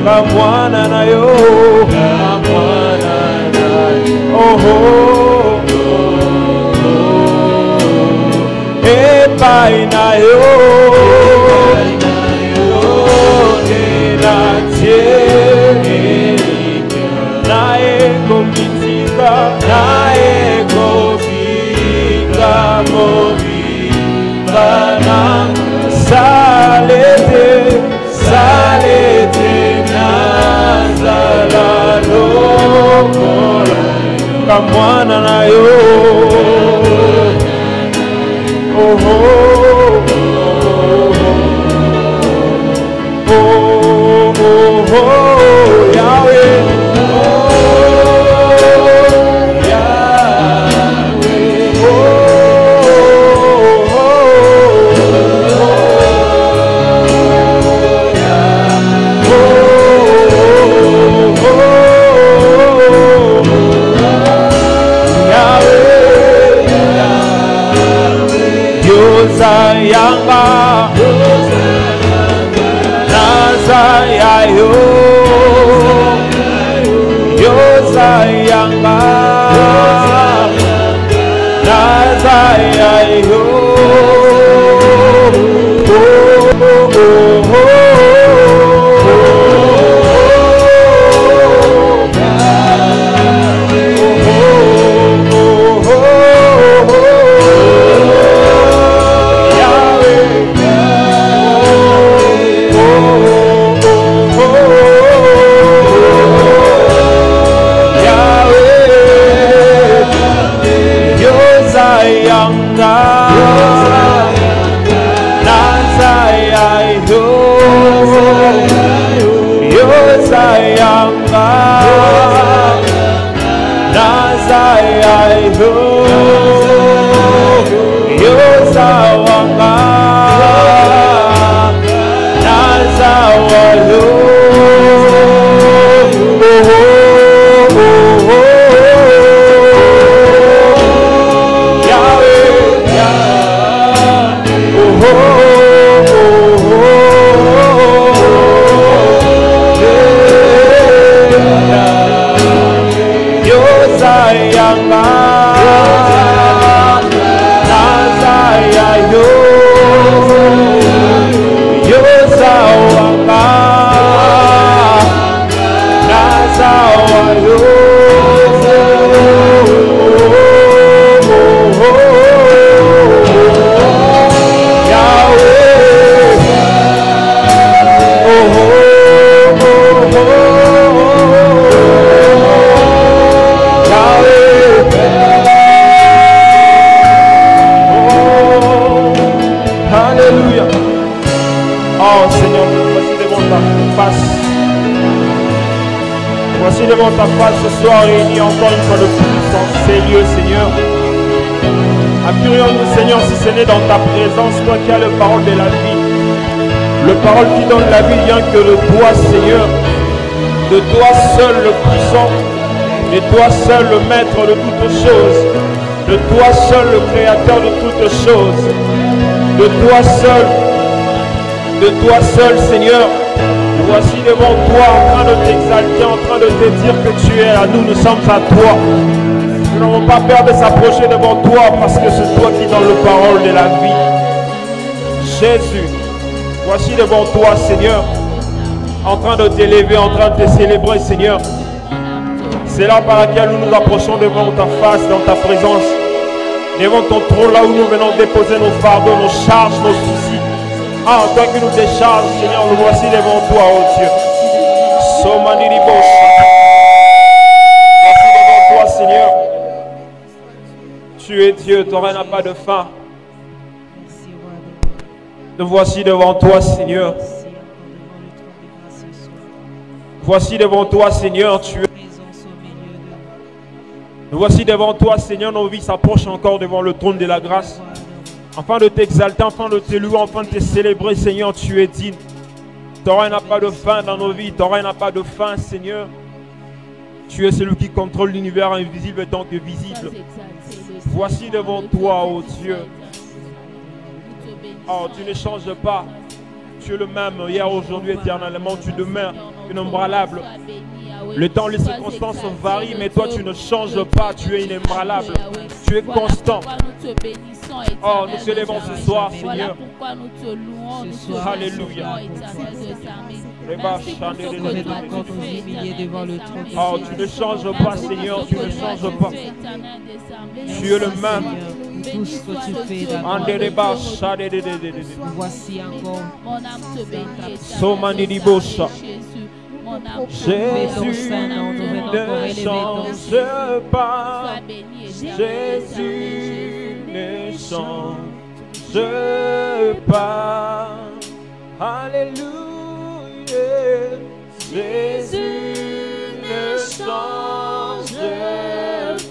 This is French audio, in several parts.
kamwana na yo, oh epai na yo, salete nazala lokola kamwana na yo, oh Yahweh, Yanga Nazaya yo Yosa Yanga Nazaya yo devant ta face ce soir réunis encore une fois de plus en ces lieux, Seigneur. Appuyons-nous, Seigneur, si ce n'est dans ta présence, toi qui as la parole de la vie. Le parole qui donne la vie vient que de toi, Seigneur. De toi seul le puissant, de toi seul le maître de toutes choses, de toi seul le créateur de toutes choses, de toi seul, Seigneur. Nous voici devant toi en train de t'exalter, en train de te dire que tu es là, nous sommes à toi. Nous n'avons pas peur de s'approcher devant toi parce que c'est toi qui donnes la parole de la vie. Jésus, voici devant toi, Seigneur, en train de t'élever, en train de te célébrer, Seigneur. C'est là par laquelle nous nous approchons devant ta face, dans ta présence, devant ton trône, là où nous venons déposer nos fardeaux, nos charges, nos soucis. Ah, toi qui nous décharges, Seigneur, nous voici devant toi, oh Dieu. Voici devant toi, Seigneur. Tu es Dieu, ton règne n'a pas de fin. Nous voici devant toi, Seigneur. Voici devant toi, Seigneur, tu es. Nous voici devant toi, Seigneur, nos vies s'approchent encore devant le trône de la grâce. Afin de t'exalter, afin de te louer, afin de te célébrer, Seigneur, tu es digne. Ton règne n'a pas de fin dans nos vies, ton règne n'a pas de fin, Seigneur. Tu es celui qui contrôle l'univers invisible tant que visible. Voici devant toi, oh Dieu. Oh, tu ne changes pas. Tu es le même hier, aujourd'hui, éternellement. Tu demeures inébranlable. Le temps, les circonstances varient, mais toi, tu ne changes pas. Tu es inébranlable. Tu es constant. Oh, nous t'élèvons ce soir, Seigneur. Alléluia. Oh, tu ne changes pas, Seigneur. Tu ne changes pas. Tu es le même. Tout ce que tu fais, voici encore. Jésus ne change pas. Jésus ne change pas. Alléluia. Jésus ne change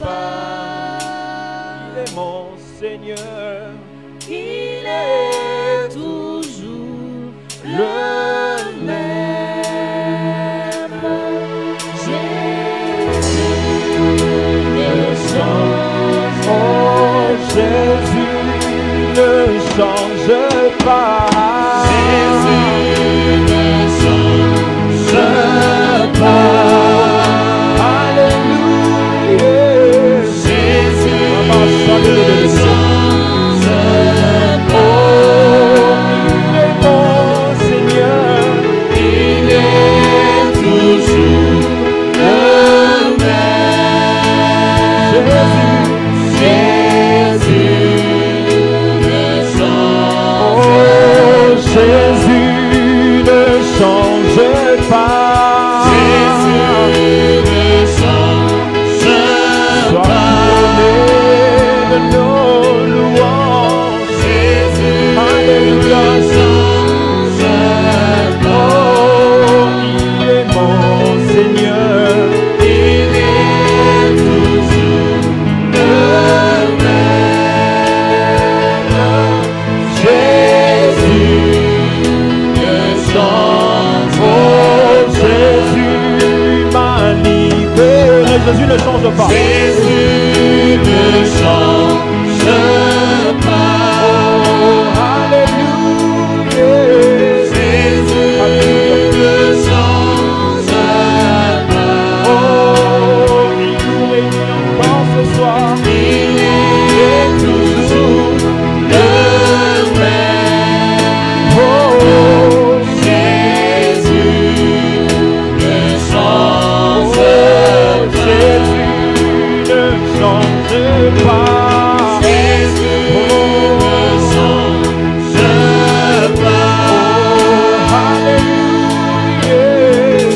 pas. Il est mon Seigneur. Il est toujours le même. Oh, Jésus ne change pas. Jésus ne change pas. Alléluia. Jésus ne change pas. Oh, il est mon Seigneur. Il est toujours le même. Jésus ne change pas. Jésus ne change pas. De nos louanges. Jésus ne change pas. Oh, il est mon Seigneur. Il est toujours le même. Jésus ne change pas. Jésus m'a libéré. Jésus ne change pas. Jésus ne change pas. Oh, alléluia. Jésus ne change pas. Oh, il nous réunit encore ce soir. Il est toujours le même. Oh, Jésus ne change pas. Jésus ne change pas. Jésus ne change pas. Oh, alléluia.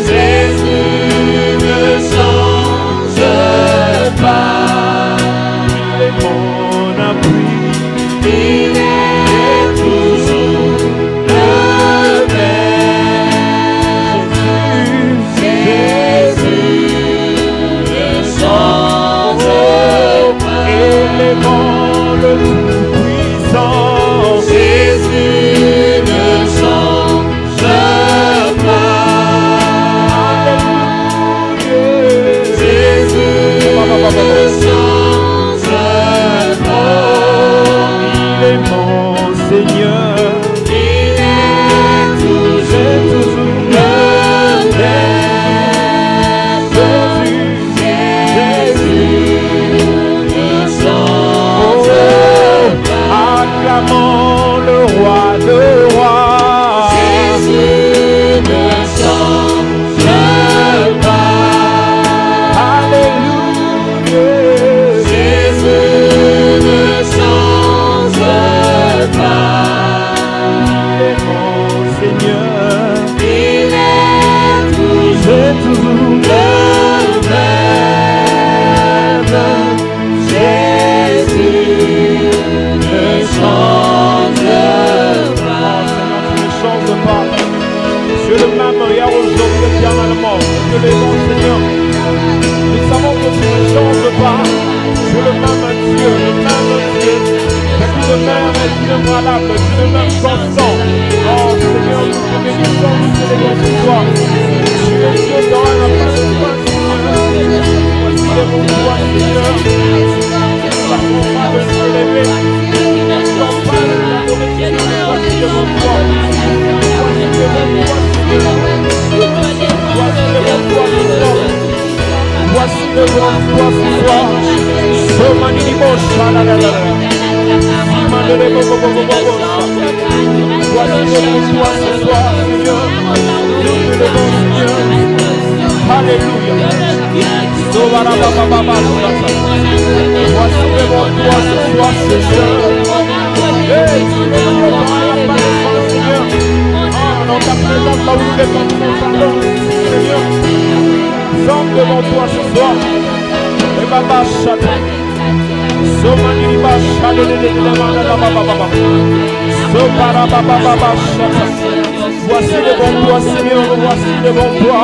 Jésus ne change pas. Il est mon appui. Il est toujours le même. Jésus ne change pas. Élément le tout-puissant. Jésus ne change pas. Alléluia. Jésus ne change pas. Il est mon Seigneur. Il est toujours le même. Jésus ne change pas. Acclamons le roi de rois. Jésus ne change pas. Alléluia. Jésus ne change pas. Il est mon Seigneur. Il est toujours le même. Jésus ne change pas. Tu ne changes pas. Tu es le même hier, aujourd'hui, éternellement. Tu es le bon Seigneur. Nous savons que tu ne changes pas. Tu es le même Dieu, le même Dieu. Tu es le même inébranlable, tu es le même constant. Oh Seigneur, nous te bénissons, nous te bénissons ce soir. Tu es Dieu dans la fin de toi, Seigneur. Voici les bons toi, Seigneur. Nous ne savons pas de te lever. Nous ne savons pas de t'adorer, Seigneur. Voici les bons toi. devant toi ce soir. Voici devant toi ce soir, Seigneur. Nous te levons, Seigneur. Alléluia. Voici devant toi ce soir, Seigneur. Seigneur. Dans ta présence, là où nous dépendons, Seigneur. Nous sommes devant toi ce soir. Et Baba Chata. Somani Chata de Baba. Sopara Baba Chata. Voici devant toi, Seigneur. Voici devant toi.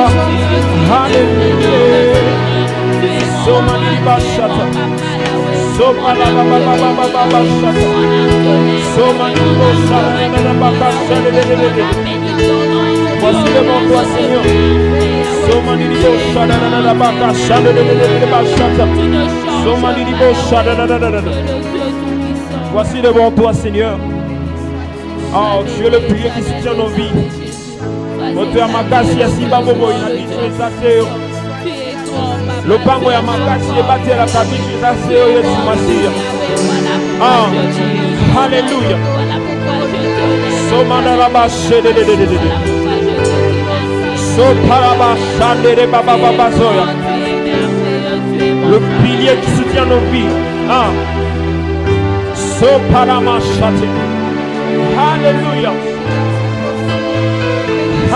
Alléluia. Somani Chata. Sopara Baba Chata. Somani Chata. Voici devant toi, Seigneur. Voici devant toi, Seigneur. Oh, tu es le pilier qui soutient nos vies. Moto ya makasi ya simba bobo inabidi esaseo. Lopango ya makasi ebatela kabisi esaseo Yesu Masiya. Ah, Alléluia. Somanda la bache de. Le pilier qui soutient nos vies. Ah. Alléluia.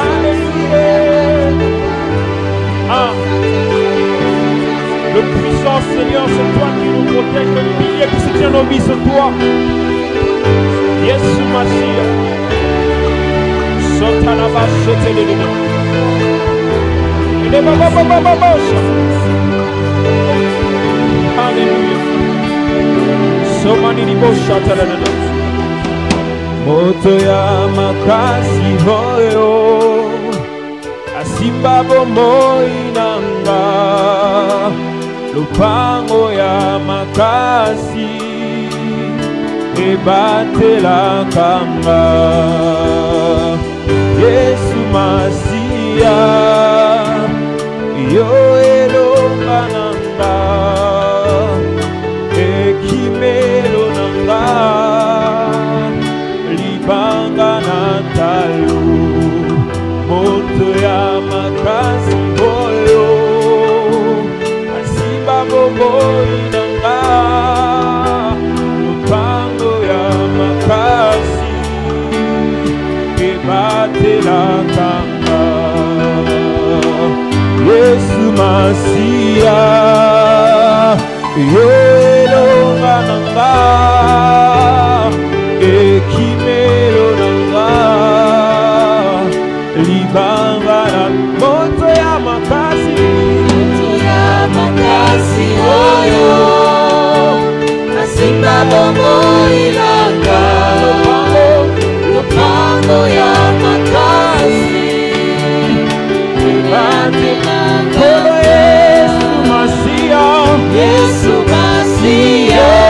Alléluia. Ah. Le puissant Seigneur, c'est toi qui nous protège. Le pilier qui soutient nos vies, c'est toi. Yesu Masiya. Alléluia. Moto ya makasi hoyo asimba bomoi nanga lupango ya makasi ebatela kanga Yesu Masiya yo elonga nanga ekimelo nanga libanga na talo moto ya makasi boyo asimba bomoi nanga lupango ya makasi ebatela kanga Yesu Masiya yo elonga nanga ekimelo nanga libanga na moto ya makasi oyo asimba bomoi nanga lupango ya makasi Yesu Masiya Yesu Masiya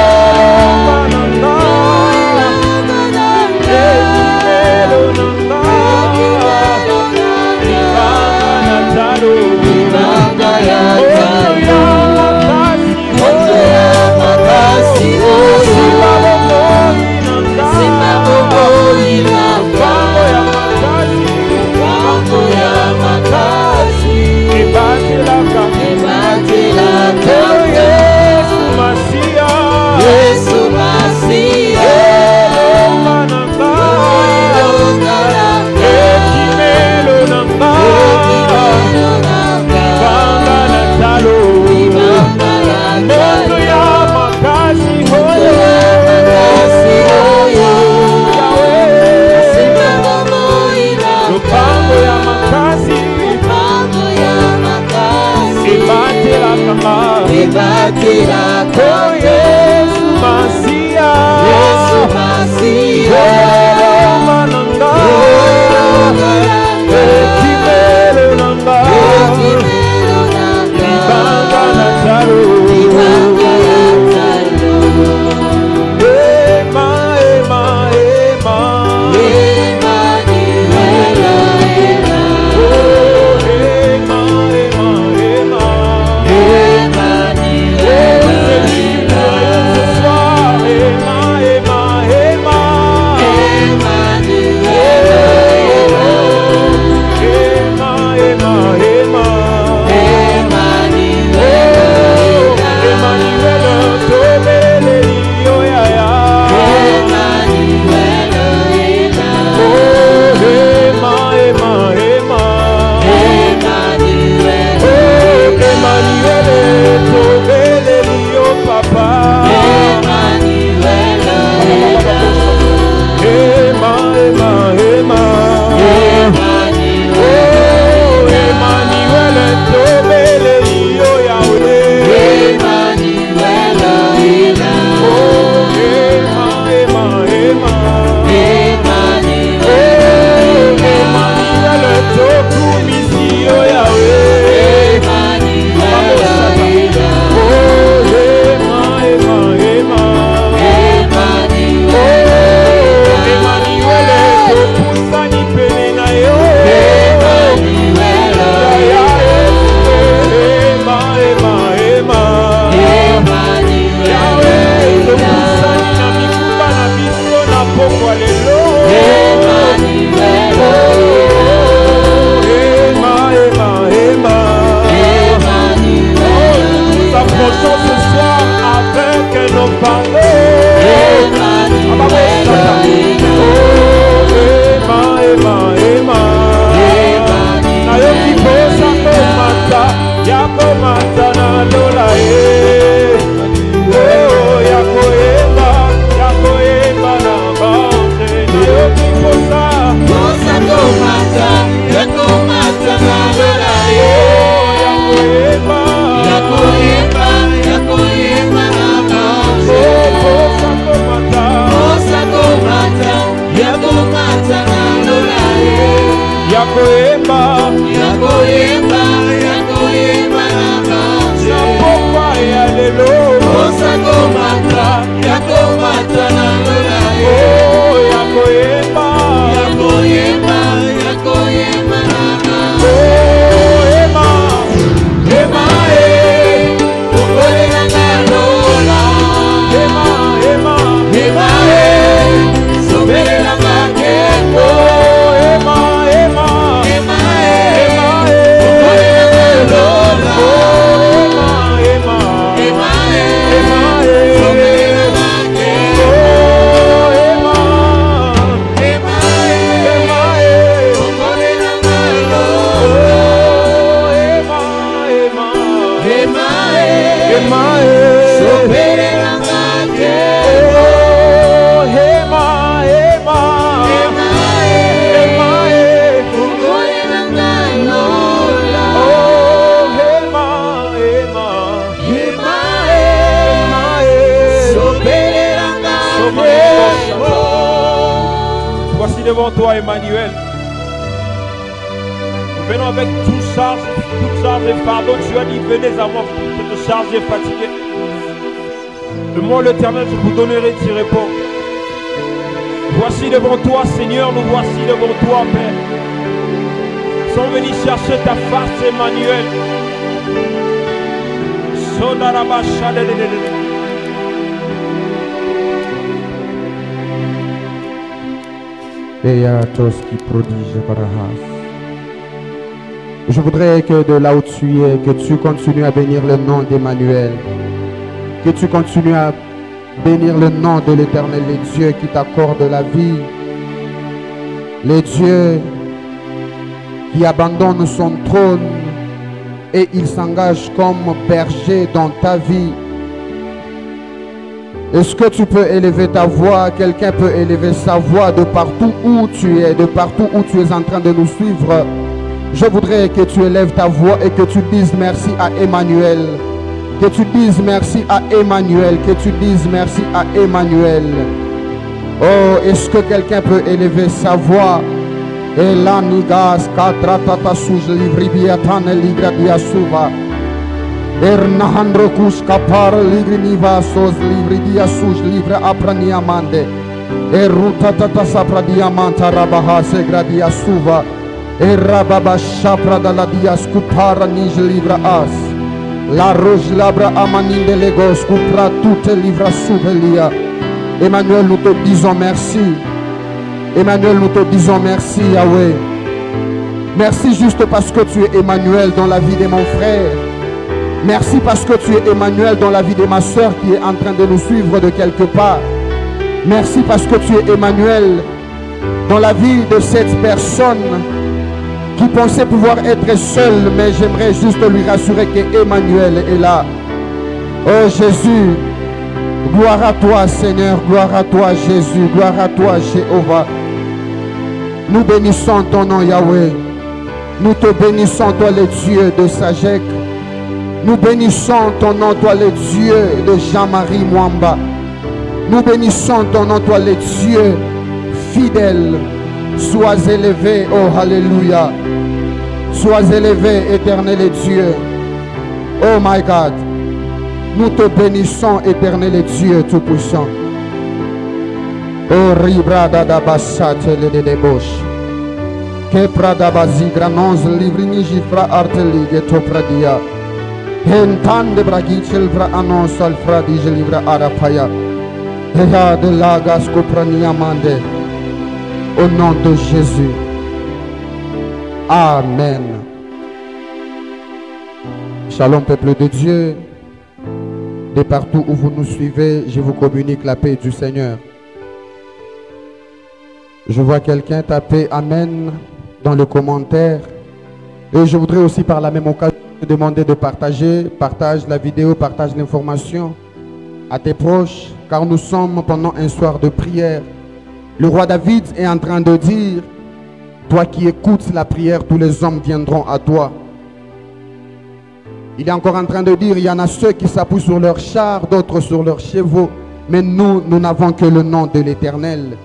Yesu Masiya Yesu Masiya ekimelo nanga libanga na talo Ema matana lola oh yakoyeba na bande nayoki kosa kosa komata yakomata na lola yakoyeba na bande kosa komata yakomata na lola yakoyeba na bande na pokwa ya lelo kosa komata yakomata na lola oh yakoyeba na bande oh ema okolelanga lola ema sobelelanga keko oh ema Voici devant toi, Emmanuel. Nous venons avec toute charge et fardeau. Tu as dit, venez à moi, vous êtes chargés, fatigués. Le mot l'Éternel, je vous donnerai, tu réponds. Voici devant toi, Seigneur, nous voici devant toi, Père. Nous sommes venus chercher ta face, Emmanuel. Je voudrais que de là où tu es, que tu continues à bénir le nom d'Emmanuel, que tu continues à bénir le nom de l'Éternel, les dieux qui t'accordent la vie, les dieux qui abandonnent son trône et il s'engage comme berger dans ta vie. Est-ce que tu peux élever ta voix? Quelqu'un peut élever sa voix de partout où tu es, de partout où tu es en train de nous suivre. Je voudrais que tu élèves ta voix et que tu dises merci à Emmanuel. Que tu dises merci à Emmanuel. Que tu dises merci à Emmanuel. Oh, est-ce que quelqu'un peut élever sa voix? Elanigas katratata suj livribiatan ligradia suva. Ernahandro kuskapar ligriniva sos livridia suj livre apraniamande. Erutata sapra diamanta rabaha segradia suva. Erababa shapra dalla dia scupara nij livra as. La roge labra amaninde legos cupra tutte livra suvelia. Emmanuel, nous te disons merci. Emmanuel, nous te disons merci, Yahweh. Merci juste parce que tu es Emmanuel dans la vie de mon frère. Merci parce que tu es Emmanuel dans la vie de ma soeur qui est en train de nous suivre de quelque part. Merci parce que tu es Emmanuel dans la vie de cette personne qui pensait pouvoir être seule, mais j'aimerais juste lui rassurer que Emmanuel est là. Oh Jésus, gloire à toi Seigneur, gloire à toi Jésus, gloire à toi Jéhovah. Nous bénissons ton nom Yahweh. Nous te bénissons toi le Dieu de Sagek. Nous bénissons ton nom toi le Dieu de Jean-Marie Mwamba. Nous bénissons ton nom toi le Dieu fidèle. Sois élevé, oh Alléluia. Sois élevé, éternel Dieu. Oh my God. Nous te bénissons, éternel Dieu tout-puissant. Oh ribrada da bassate le de bosh. Que prada bazigra nons livrini gifra arteli to pradia. Hentan de bragichel vra annonce al fradi je livra arapaya. Hea de lagas coprania mande. Au nom de Jésus. Amen. Shalom peuple de Dieu. De partout où vous nous suivez, je vous communique la paix du Seigneur. Je vois quelqu'un taper Amen dans le commentaire. Et je voudrais aussi par la même occasion te demander de partager. Partage la vidéo, partage l'information à tes proches, car nous sommes pendant un soir de prière. Le roi David est en train de dire, toi qui écoutes la prière, tous les hommes viendront à toi. Il est encore en train de dire, il y en a ceux qui s'appuient sur leurs chars, d'autres sur leurs chevaux, mais nous n'avons que le nom de l'Éternel.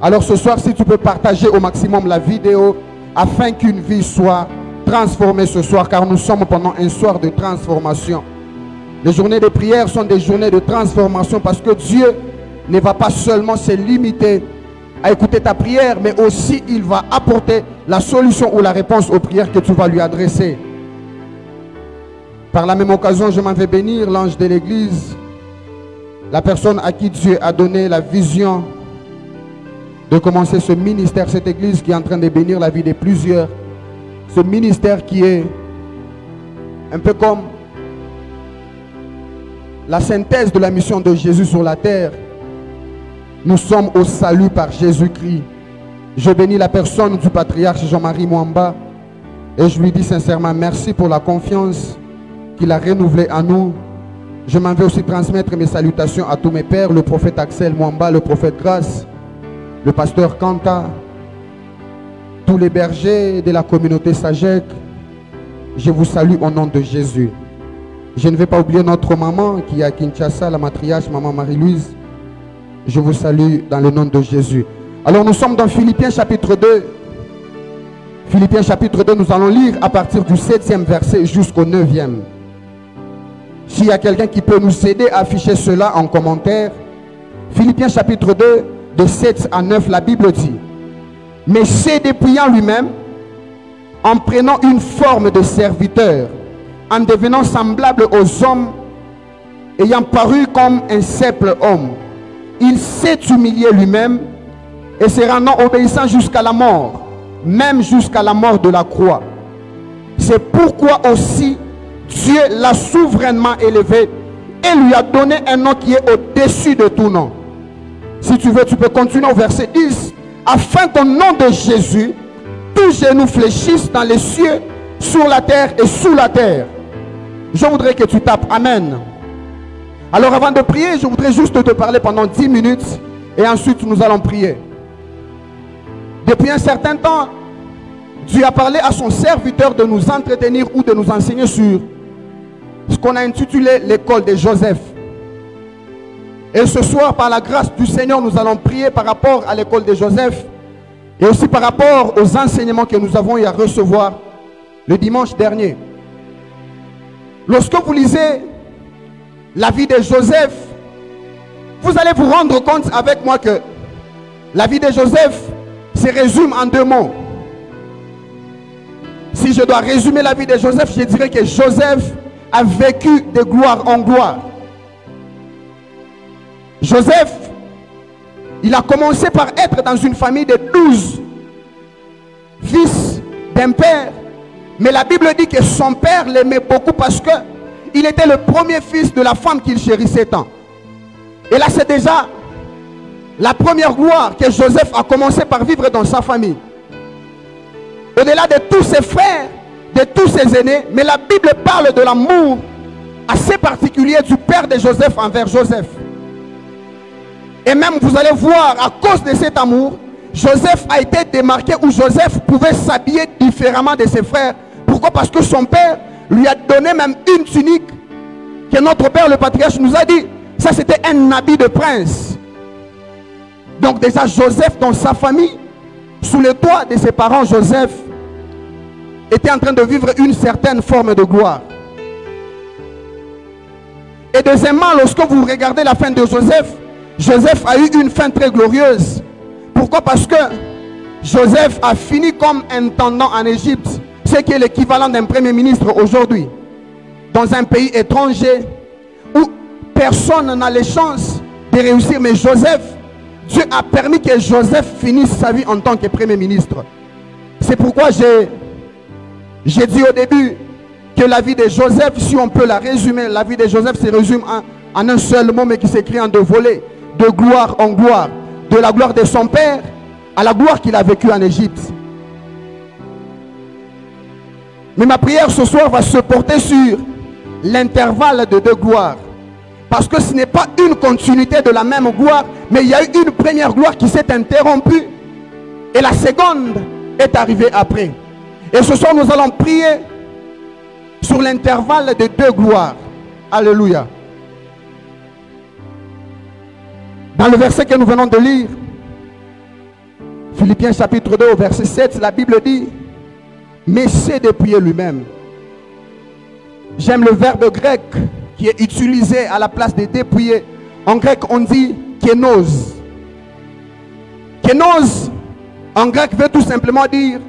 Alors ce soir, si tu peux partager au maximum la vidéo, afin qu'une vie soit transformée ce soir, car nous sommes pendant un soir de transformation. Les journées de prière sont des journées de transformation parce que Dieu ne va pas seulement se limiter à écouter ta prière, mais aussi il va apporter la solution ou la réponse aux prières que tu vas lui adresser. Par la même occasion, je m'en vais bénir l'ange de l'église, la personne à qui Dieu a donné la vision de commencer ce ministère, cette église qui est en train de bénir la vie de plusieurs. Ce ministère qui est un peu comme la synthèse de la mission de Jésus sur la terre. Nous sommes au salut par Jésus-Christ. Je bénis la personne du patriarche Jean-Marie Mwamba et je lui dis sincèrement merci pour la confiance qu'il a renouvelée en nous. Je m'en vais aussi transmettre mes salutations à tous mes pères, le prophète Axel Mwamba, le prophète Grâce, le pasteur Kanta, tous les bergers de la communauté Sajek. Je vous salue au nom de Jésus. Je ne vais pas oublier notre maman qui est à Kinshasa, la matriarche, maman Marie-Louise. Je vous salue dans le nom de Jésus. Alors nous sommes dans Philippiens chapitre 2. Philippiens chapitre 2, nous allons lire à partir du 7e verset jusqu'au 9e. S'il y a quelqu'un qui peut nous aider à afficher cela en commentaire. Philippiens chapitre 2, de 7 à 9, la Bible dit: mais c'est dépouillant lui-même, en prenant une forme de serviteur, en devenant semblable aux hommes, ayant paru comme un simple homme. Il s'est humilié lui-même et se rendant obéissant jusqu'à la mort, même jusqu'à la mort de la croix. C'est pourquoi aussi Dieu l'a souverainement élevé et lui a donné un nom qui est au-dessus de tout nom. Si tu veux, tu peux continuer au verset 10. Afin qu'au nom de Jésus, tous genoux fléchissent dans les cieux, sur la terre et sous la terre. Je voudrais que tu tapes Amen. Alors avant de prier, je voudrais juste te parler pendant 10 minutes et ensuite nous allons prier. Depuis un certain temps, Dieu a parlé à son serviteur de nous entretenir ou de nous enseigner sur ce qu'on a intitulé l'école de Joseph. Et ce soir, par la grâce du Seigneur, nous allons prier par rapport à l'école de Joseph et aussi par rapport aux enseignements que nous avons eu à recevoir le dimanche dernier. Lorsque vous lisez la vie de Joseph, vous allez vous rendre compte avec moi que la vie de Joseph se résume en 2 mots. Si je dois résumer la vie de Joseph, je dirais que Joseph a vécu de gloire en gloire. Joseph, il a commencé par être dans une famille de 12 fils d'un père. Mais la Bible dit que son père l'aimait beaucoup parce que il était le premier fils de la femme qu'il chérissait tant. Et là, c'est déjà la première gloire que Joseph a commencé par vivre dans sa famille. Au-delà de tous ses frères, de tous ses aînés, mais la Bible parle de l'amour assez particulier du père de Joseph envers Joseph. Et même vous allez voir, à cause de cet amour, Joseph a été démarqué, où Joseph pouvait s'habiller différemment de ses frères. Pourquoi? Parce que son père lui a donné même une tunique que notre père le patriarche nous a dit, ça c'était un habit de prince. Donc déjà Joseph dans sa famille, sous le toit de ses parents, Joseph était en train de vivre une certaine forme de gloire. Et deuxièmement, lorsque vous regardez la fin de Joseph, Joseph a eu une fin très glorieuse. Pourquoi? Parce que Joseph a fini comme intendant en Égypte, ce qui est l'équivalent d'un premier ministre aujourd'hui, dans un pays étranger où personne n'a les chances de réussir. Mais Joseph, Dieu a permis que Joseph finisse sa vie en tant que premier ministre. C'est pourquoi j'ai dit au début que la vie de Joseph, si on peut la résumer, la vie de Joseph se résume en un seul mot, mais qui s'écrit en 2 volets, de gloire en gloire, de la gloire de son père à la gloire qu'il a vécue en Égypte. Mais ma prière ce soir va se porter sur l'intervalle de deux gloires. Parce que ce n'est pas une continuité de la même gloire, mais il y a eu une première gloire qui s'est interrompue. Et la seconde est arrivée après. Et ce soir, nous allons prier sur l'intervalle de deux gloires. Alléluia. Dans le verset que nous venons de lire, Philippiens chapitre 2, au verset 7, la Bible dit, mais c'est dépouiller lui-même. J'aime le verbe grec qui est utilisé à la place de dépouiller. En grec, on dit kénos. Kénos, en grec, veut tout simplement dire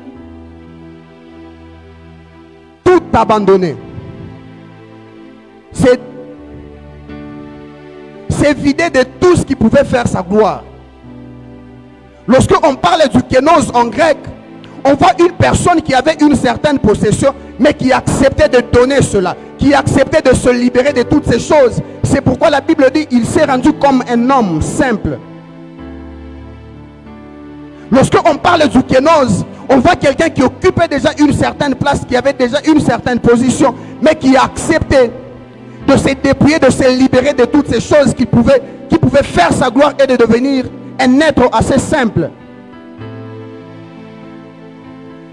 tout abandonner. C'est vider de tout ce qui pouvait faire sa gloire. Lorsque on parle du kénos en grec, on voit une personne qui avait une certaine possession, mais qui acceptait de donner cela, qui acceptait de se libérer de toutes ces choses. C'est pourquoi la Bible dit il s'est rendu comme un homme simple. Lorsque on parle du kénos, on voit quelqu'un qui occupait déjà une certaine place, qui avait déjà une certaine position, mais qui a accepté de se dépouiller, de se libérer de toutes ces choses qui pouvaient faire sa gloire et de devenir un être assez simple.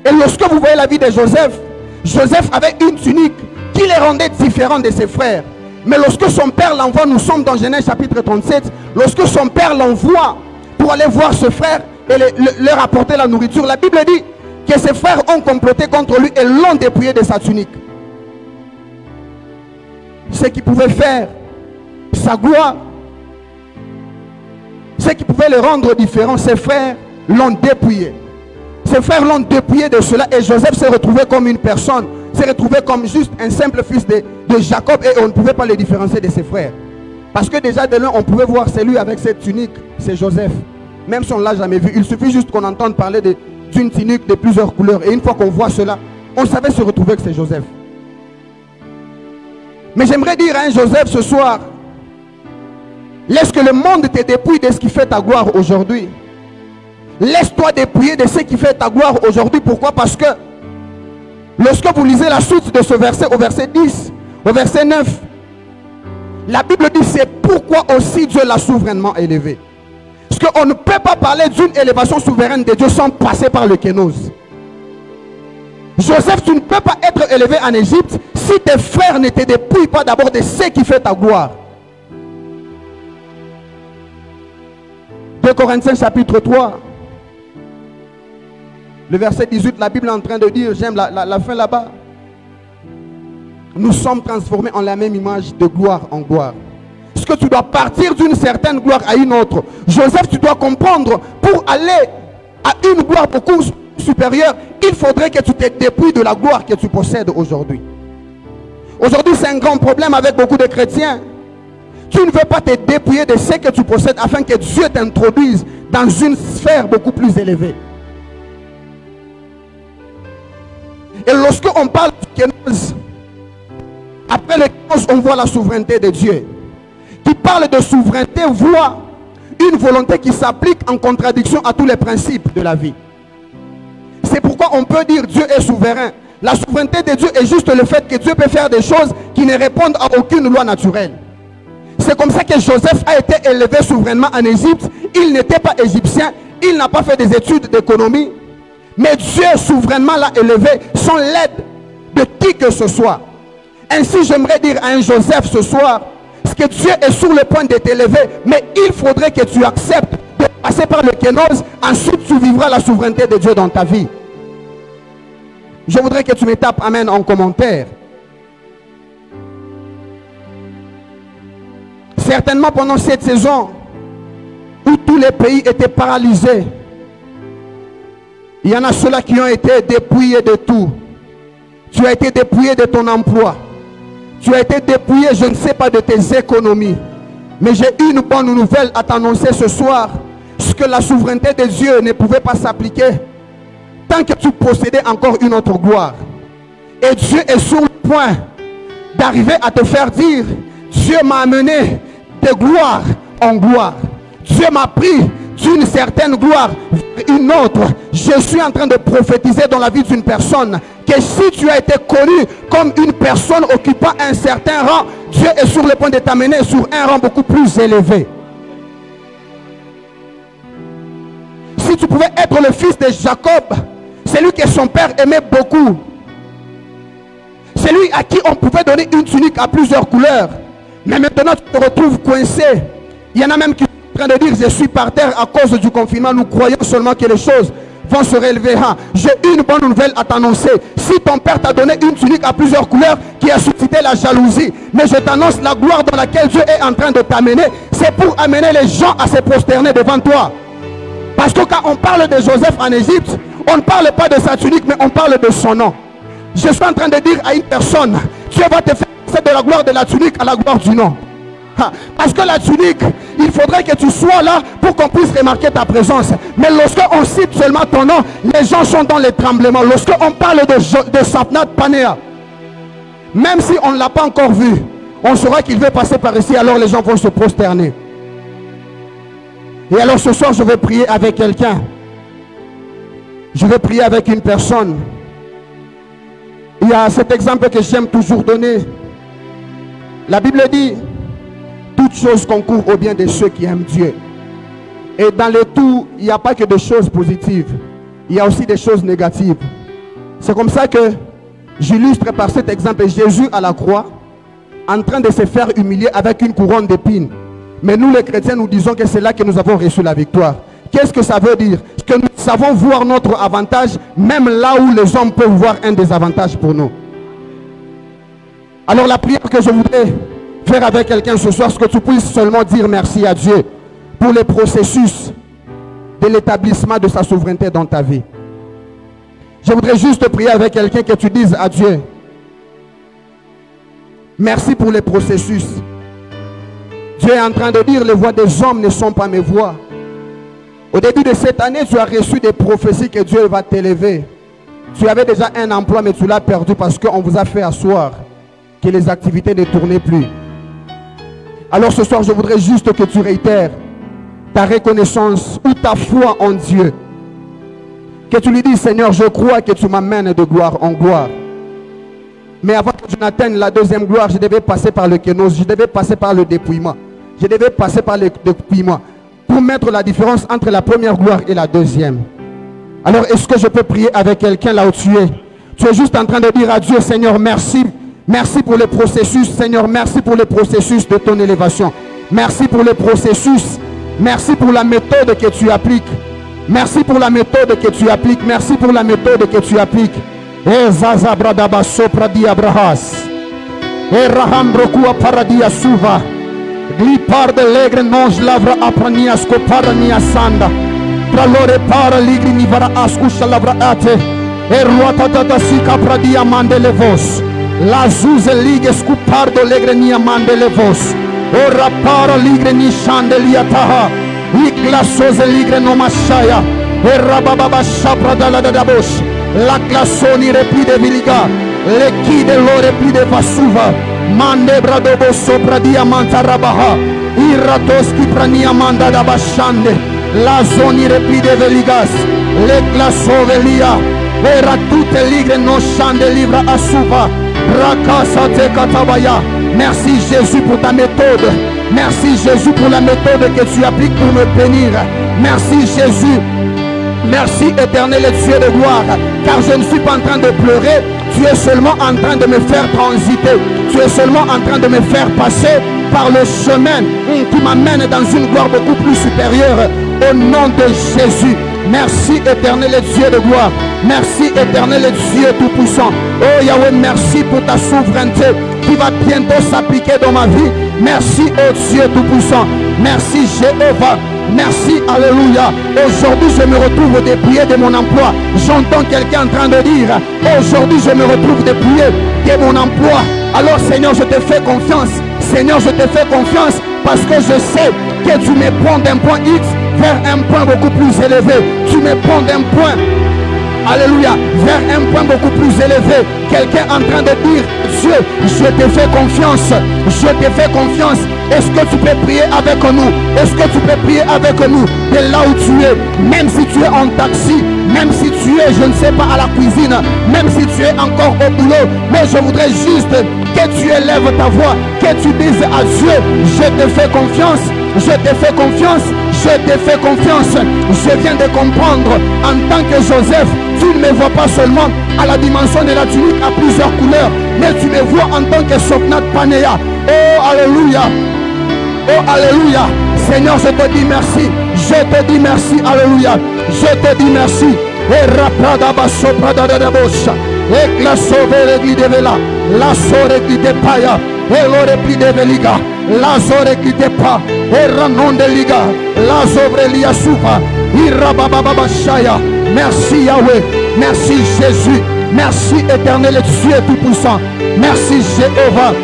Et lorsque vous voyez la vie de Joseph, Joseph avait une tunique qui les rendait différents de ses frères. Mais lorsque son père l'envoie, nous sommes dans Genèse chapitre 37, lorsque son père l'envoie pour aller voir ce frère et leur apporter la nourriture, la Bible dit que ses frères ont comploté contre lui et l'ont dépouillé de sa tunique. Ce qui pouvait faire sa gloire, ce qui pouvait le rendre différent, ses frères l'ont dépouillé. Ses frères l'ont dépouillé de cela et Joseph s'est retrouvé comme une personne, s'est retrouvé comme juste un simple fils de Jacob et on ne pouvait pas le différencier de ses frères. Parce que déjà de loin on pouvait voir c'est lui avec cette tunique, c'est Joseph. Même si on ne l'a jamais vu, il suffit juste qu'on entende parler d'une tunique de plusieurs couleurs et une fois qu'on voit cela, on savait se retrouver que c'est Joseph. Mais j'aimerais dire à un Joseph ce soir, laisse que le monde te dépouille de ce qui fait ta gloire aujourd'hui. Laisse-toi dépouiller de ce qui fait ta gloire aujourd'hui. Pourquoi? Parce que lorsque vous lisez la suite de ce verset, au verset 10, au verset 9, la Bible dit c'est pourquoi aussi Dieu l'a souverainement élevé. Parce qu'on ne peut pas parler d'une élévation souveraine de Dieu sans passer par le kénos. Joseph, tu ne peux pas être élevé en Égypte si tes frères ne te dépouillent pas d'abord de ce qui fait ta gloire. 2 Corinthiens chapitre 3, le verset 18, la Bible est en train de dire, j'aime la fin là-bas. Nous sommes transformés en la même image de gloire en gloire. Parce que tu dois partir d'une certaine gloire à une autre. Joseph, tu dois comprendre, pour aller à une gloire beaucoup supérieure, il faudrait que tu te dépouilles de la gloire que tu possèdes aujourd'hui. Aujourd'hui, c'est un grand problème avec beaucoup de chrétiens. Tu ne veux pas te dépouiller de ce que tu possèdes afin que Dieu t'introduise dans une sphère beaucoup plus élevée. Et lorsque on parle du kénos, après le kénos, on voit la souveraineté de Dieu. Qui parle de souveraineté voit une volonté qui s'applique en contradiction à tous les principes de la vie. C'est pourquoi on peut dire Dieu est souverain. La souveraineté de Dieu est juste le fait que Dieu peut faire des choses qui ne répondent à aucune loi naturelle. C'est comme ça que Joseph a été élevé souverainement en Égypte. Il n'était pas égyptien, il n'a pas fait des études d'économie. Mais Dieu souverainement l'a élevé sans l'aide de qui que ce soit. Ainsi, j'aimerais dire à un Joseph ce soir, parce que Dieu est sur le point de t'élever, mais il faudrait que tu acceptes de passer par le kénos, ensuite tu vivras la souveraineté de Dieu dans ta vie. Je voudrais que tu me tapes amen en commentaire. Certainement pendant cette saison où tous les pays étaient paralysés, il y en a ceux-là qui ont été dépouillés de tout. Tu as été dépouillé de ton emploi. Tu as été dépouillé, je ne sais pas, de tes économies. Mais j'ai une bonne nouvelle à t'annoncer ce soir. Ce que la souveraineté de Dieu ne pouvait pas s'appliquer tant que tu possédais encore une autre gloire. Et Dieu est sur le point d'arriver à te faire dire, Dieu m'a amené de gloire en gloire. Dieu m'a pris d'une certaine gloire vers une autre. Je suis en train de prophétiser dans la vie d'une personne que si tu as été connu comme une personne occupant un certain rang, Dieu est sur le point de t'amener sur un rang beaucoup plus élevé. Si tu pouvais être le fils de Jacob, celui que son père aimait beaucoup, celui à qui on pouvait donner une tunique à plusieurs couleurs, mais maintenant tu te retrouves coincé. Il y en a même qui sont en train de dire: je suis par terre à cause du confinement. Nous croyons seulement que les choses vont se relever. J'ai une bonne nouvelle à t'annoncer. Si ton père t'a donné une tunique à plusieurs couleurs qui a suscité la jalousie, mais je t'annonce la gloire dans laquelle Dieu est en train de t'amener, c'est pour amener les gens à se prosterner devant toi. Parce que quand on parle de Joseph en Égypte, on ne parle pas de sa tunique, mais on parle de son nom. Je suis en train de dire à une personne: Dieu va te faire passer de la gloire de la tunique à la gloire du nom. Parce que la tunique, il faudrait que tu sois là pour qu'on puisse remarquer ta présence. Mais lorsqu'on cite seulement ton nom, les gens sont dans les tremblements. Lorsqu'on parle de Sapnat Panéa, même si on ne l'a pas encore vu, on saura qu'il veut passer par ici, alors les gens vont se prosterner. Et alors ce soir, je vais prier avec quelqu'un. Je vais prier avec une personne. Il y a cet exemple que j'aime toujours donner. La Bible dit: toutes choses concourent au bien de ceux qui aiment Dieu. Et dans le tout, il n'y a pas que des choses positives. Il y a aussi des choses négatives. C'est comme ça que j'illustre par cet exemple Jésus à la croix, en train de se faire humilier avec une couronne d'épines. Mais nous les chrétiens, nous disons que c'est là que nous avons reçu la victoire. Qu'est-ce que ça veut dire? Que nous savons voir notre avantage, même là où les hommes peuvent voir un désavantage pour nous. Alors la prière que je voudrais faire avec quelqu'un ce soir, c'est que tu puisses seulement dire merci à Dieu pour les processus de l'établissement de sa souveraineté dans ta vie. Je voudrais juste prier avec quelqu'un, que tu dises à Dieu: merci pour les processus. Dieu est en train de dire: les voix des hommes ne sont pas mes voix. Au début de cette année, tu as reçu des prophéties que Dieu va t'élever. Tu avais déjà un emploi, mais tu l'as perdu parce qu'on vous a fait asseoir que les activités ne tournaient plus. Alors ce soir, je voudrais juste que tu réitères ta reconnaissance ou ta foi en Dieu. Que tu lui dises: Seigneur, je crois que tu m'amènes de gloire en gloire. Mais avant que je n'atteigne la deuxième gloire, je devais passer par le kénos, je devais passer par le dépouillement. Je devais passer par le dépouillement pour mettre la différence entre la première gloire et la deuxième. Alors est-ce que je peux prier avec quelqu'un là où tu es? Tu es juste en train de dire à Dieu: Seigneur, merci. Merci pour le processus, Seigneur. Merci pour le processus de ton élévation. Merci pour le processus. Merci pour la méthode que tu appliques. Merci pour la méthode que tu appliques. Merci pour la méthode que tu appliques. Et Zazabradaba Sopradia Brahas. Et Rahambroku Paradia Suva. Glipar de Legre Noj Lavra Apranias Coparania Sanda. Tralore para Ligri Nivara Askusha Lavra Ate. E Ruatata Sika Pradia Mandelevos. La Zuze Ligue Scupardo Legrenia Mandelevos. Ora para Ligre Nishandelia Taha. Ikla Soze Ligre Nomashaya. E Rababa Shapra Dalla Dabosh. La Clasoni Repli de Viliga. Le Ki de Lo Repli de Vasuva. Mande Bradobo Sopra Diamanta Rabaha. Iratoski Prania Manda da Bashande. La Zoni Repli de Veligas. Le Clasovelia. Era tutte ligre no shande livra asuva. Rakasa te katabaya. Merci Jésus pour ta méthode. Merci Jésus pour la méthode que tu appliques pour me bénir. Merci Jésus. Merci éternel et Dieu de gloire. Car je ne suis pas en train de pleurer. Tu es seulement en train de me faire transiter. Tu es seulement en train de me faire passer par le chemin qui m'amène dans une gloire beaucoup plus supérieure. Au nom de Jésus. Merci éternel et Dieu de gloire. Merci éternel et Dieu tout-puissant. Oh Yahweh, merci pour ta souveraineté qui va bientôt s'appliquer dans ma vie. Merci oh Dieu tout-puissant. Merci Jéhovah. Merci, alléluia. Aujourd'hui je me retrouve dépouillé de mon emploi. J'entends quelqu'un en train de dire: aujourd'hui je me retrouve dépouillé de mon emploi. Alors Seigneur, je te fais confiance. Seigneur, je te fais confiance parce que je sais que tu me prends d'un point X vers un point beaucoup plus élevé. Tu me prends d'un point Alléluia. Vers un point beaucoup plus élevé. Quelqu'un en train de dire, Dieu, je te fais confiance. Je te fais confiance. Est-ce que tu peux prier avec nous? Est-ce que tu peux prier avec nous de là où tu es? Même si tu es en taxi, même si tu es, je ne sais pas, à la cuisine, même si tu es encore au boulot, mais je voudrais juste que tu élèves ta voix, que tu dises à Dieu, je te fais confiance, je te fais confiance, je te fais confiance. Je viens de comprendre, en tant que Joseph, tu ne me vois pas seulement à la dimension de la tunique à plusieurs couleurs, mais tu me vois en tant que Sophnat Panéa. Oh, alléluia. Oh, alléluia. Seigneur, je te dis merci. Je te dis merci. Alléluia. Je te dis merci. Et raprada basso prada de bosha. Et la sauver l'église de vela. La sore qui te paya. Et l'orepli de veliga. La sore qui te pa. Et ranon de liga. La sobre lia soupa. Irabababa shaya. Merci Yahweh. Merci Jésus. Merci éternel Dieu tout-puissant. Merci Jéhovah.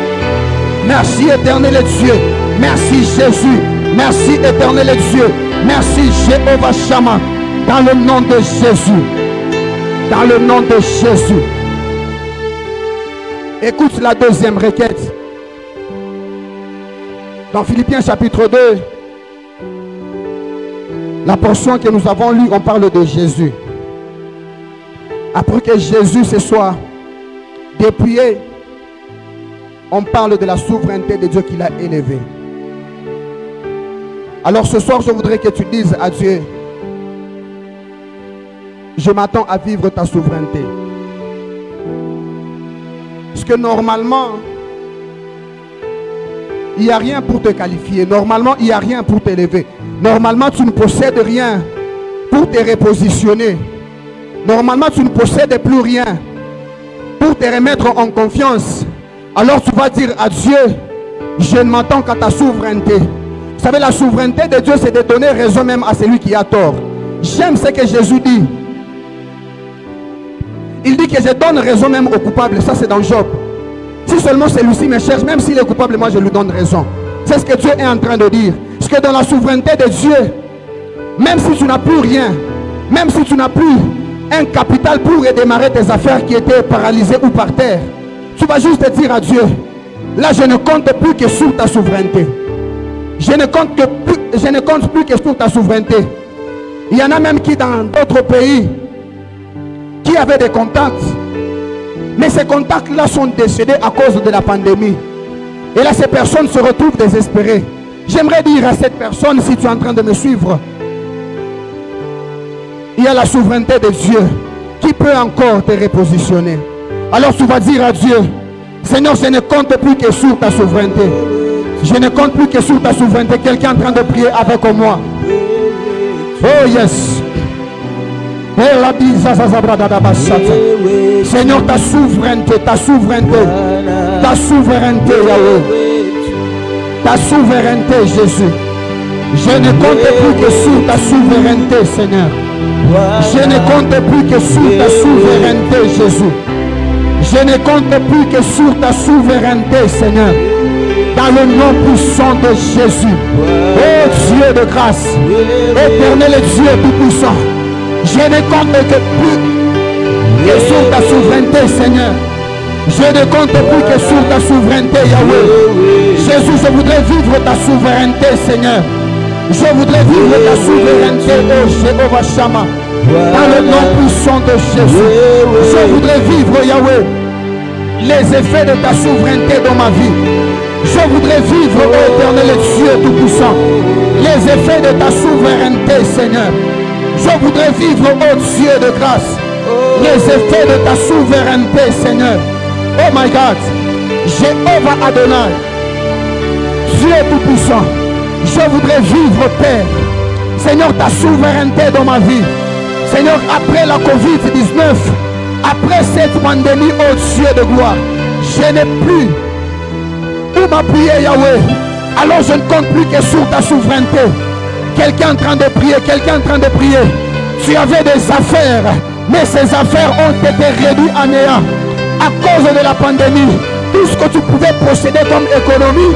Merci éternel Dieu. Merci Jésus. Merci éternel Dieu. Merci Jéhovah Shammah. Dans le nom de Jésus. Dans le nom de Jésus. Écoute la deuxième requête. Dans Philippiens chapitre 2, la portion que nous avons lue, on parle de Jésus. Après que Jésus se soit dépouillé, on parle de la souveraineté de Dieu qu'il a élevée. Alors ce soir, je voudrais que tu dises à Dieu, je m'attends à vivre ta souveraineté. Parce que normalement, il n'y a rien pour te qualifier. Normalement, il n'y a rien pour t'élever. Normalement, tu ne possèdes rien pour te repositionner. Normalement, tu ne possèdes plus rien pour te remettre en confiance. Alors tu vas dire à Dieu, je ne m'attends qu'à ta souveraineté. Vous savez, la souveraineté de Dieu, c'est de donner raison même à celui qui a tort. J'aime ce que Jésus dit. Il dit que je donne raison même au coupable. Ça, c'est dans Job. Si seulement celui-ci me cherche, même s'il est coupable, moi, je lui donne raison. C'est ce que Dieu est en train de dire. Parce que dans la souveraineté de Dieu, même si tu n'as plus rien, même si tu n'as plus un capital pour redémarrer tes affaires qui étaient paralysées ou par terre, tu vas juste dire à Dieu, là, je ne compte plus que sur ta souveraineté. Je ne compte plus que sur ta souveraineté. Il y en a même qui dans d'autres pays qui avaient des contacts, mais ces contacts-là sont décédés à cause de la pandémie. Et là, ces personnes se retrouvent désespérées. J'aimerais dire à cette personne, si tu es en train de me suivre, il y a la souveraineté de Dieu qui peut encore te repositionner. Alors tu vas dire à Dieu, Seigneur, je ne compte plus que sur ta souveraineté. Je ne compte plus que sur ta souveraineté. Quelqu'un est en train de prier avec moi. Oh yes. Seigneur, ta souveraineté, ta souveraineté, ta souveraineté, Yahweh, ta souveraineté, Jésus. Je ne compte plus que sur ta souveraineté, Seigneur. Je ne compte plus que sur ta souveraineté, Jésus. Je ne compte plus que sur ta souveraineté, Seigneur. Dans le nom puissant de Jésus. Oh Dieu de grâce, éternel Dieu tout-puissant, je ne compte que plus que sur ta souveraineté, Seigneur. Je ne compte plus que sur ta souveraineté, Yahweh. Jésus, je voudrais vivre ta souveraineté, Seigneur. Je voudrais vivre ta souveraineté, oh Jéhovah Shammah. Dans le nom puissant de Jésus. Je voudrais vivre, Yahweh, les effets de ta souveraineté dans ma vie. Je voudrais vivre, ô éternel Dieu tout-puissant, les effets de ta souveraineté, Seigneur. Je voudrais vivre, ô Dieu de grâce, les effets de ta souveraineté, Seigneur. Oh my God, Jéhovah Adonai, Dieu tout-puissant, je voudrais vivre, Père, Seigneur, ta souveraineté dans ma vie. Seigneur, après la COVID-19, après cette pandémie, ô Dieu de gloire, je n'ai plus où m'appuyer, Yahweh. Alors je ne compte plus que sur ta souveraineté. Quelqu'un en train de prier, quelqu'un en train de prier. Tu avais des affaires, mais ces affaires ont été réduites à néant à cause de la pandémie. Tout ce que tu pouvais posséder comme économie,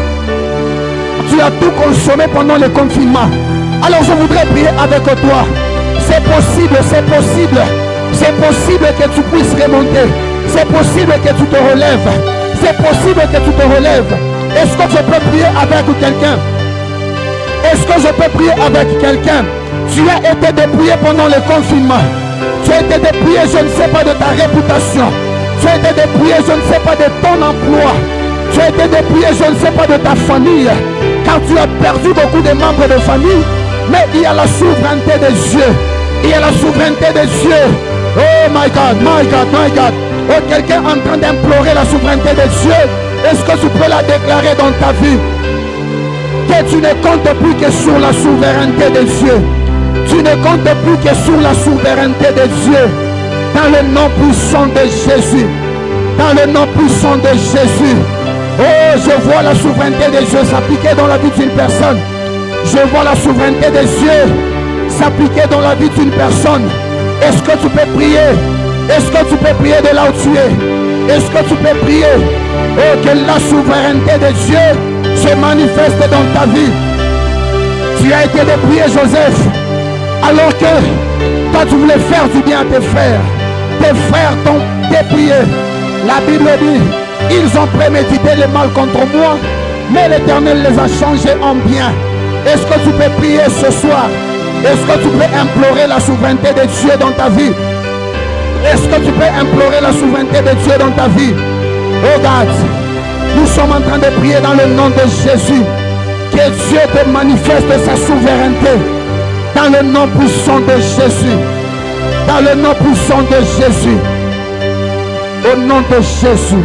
tu as tout consommé pendant le confinement. Alors je voudrais prier avec toi. C'est possible, c'est possible. C'est possible que tu puisses remonter. C'est possible que tu te relèves. C'est possible que tu te relèves. Est-ce que je peux prier avec quelqu'un? Est-ce que je peux prier avec quelqu'un? Tu as été dépouillé pendant le confinement. Tu as été dépouillé, je ne sais pas, de ta réputation. Tu as été dépouillé, je ne sais pas, de ton emploi. Tu as été dépouillé, je ne sais pas, de ta famille. Car tu as perdu beaucoup de membres de famille. Mais il y a la souveraineté de Dieu. Il y a la souveraineté de Dieu. Oh my God, my God, my God. Oh, quelqu'un en train d'implorer la souveraineté de Dieu. Est-ce que tu peux la déclarer dans ta vie? Que tu ne comptes plus que sur la souveraineté de Dieu. Tu ne comptes plus que sur la souveraineté de Dieu. Dans le nom puissant de Jésus. Dans le nom puissant de Jésus. Oh, je vois la souveraineté de Dieu s'appliquer dans la vie d'une personne. Je vois la souveraineté de Dieu s'appliquer dans la vie d'une personne. Est-ce que tu peux prier? Est-ce que tu peux prier de là où tu es? Est-ce que tu peux prier? Oh, que la souveraineté de Dieu se manifeste dans ta vie. Tu as été dépouillé, Joseph, alors que toi tu voulais faire du bien à tes frères. Tes frères t'ont dépouillé. La Bible dit, ils ont prémédité le mal contre moi, mais l'Éternel les a changés en bien. Est-ce que tu peux prier ce soir? Est-ce que tu peux implorer la souveraineté de Dieu dans ta vie? Est-ce que tu peux implorer la souveraineté de Dieu dans ta vie? Oh God, nous sommes en train de prier dans le nom de Jésus. Que Dieu te manifeste sa souveraineté. Dans le nom puissant de Jésus. Dans le nom puissant de Jésus. Au nom de Jésus.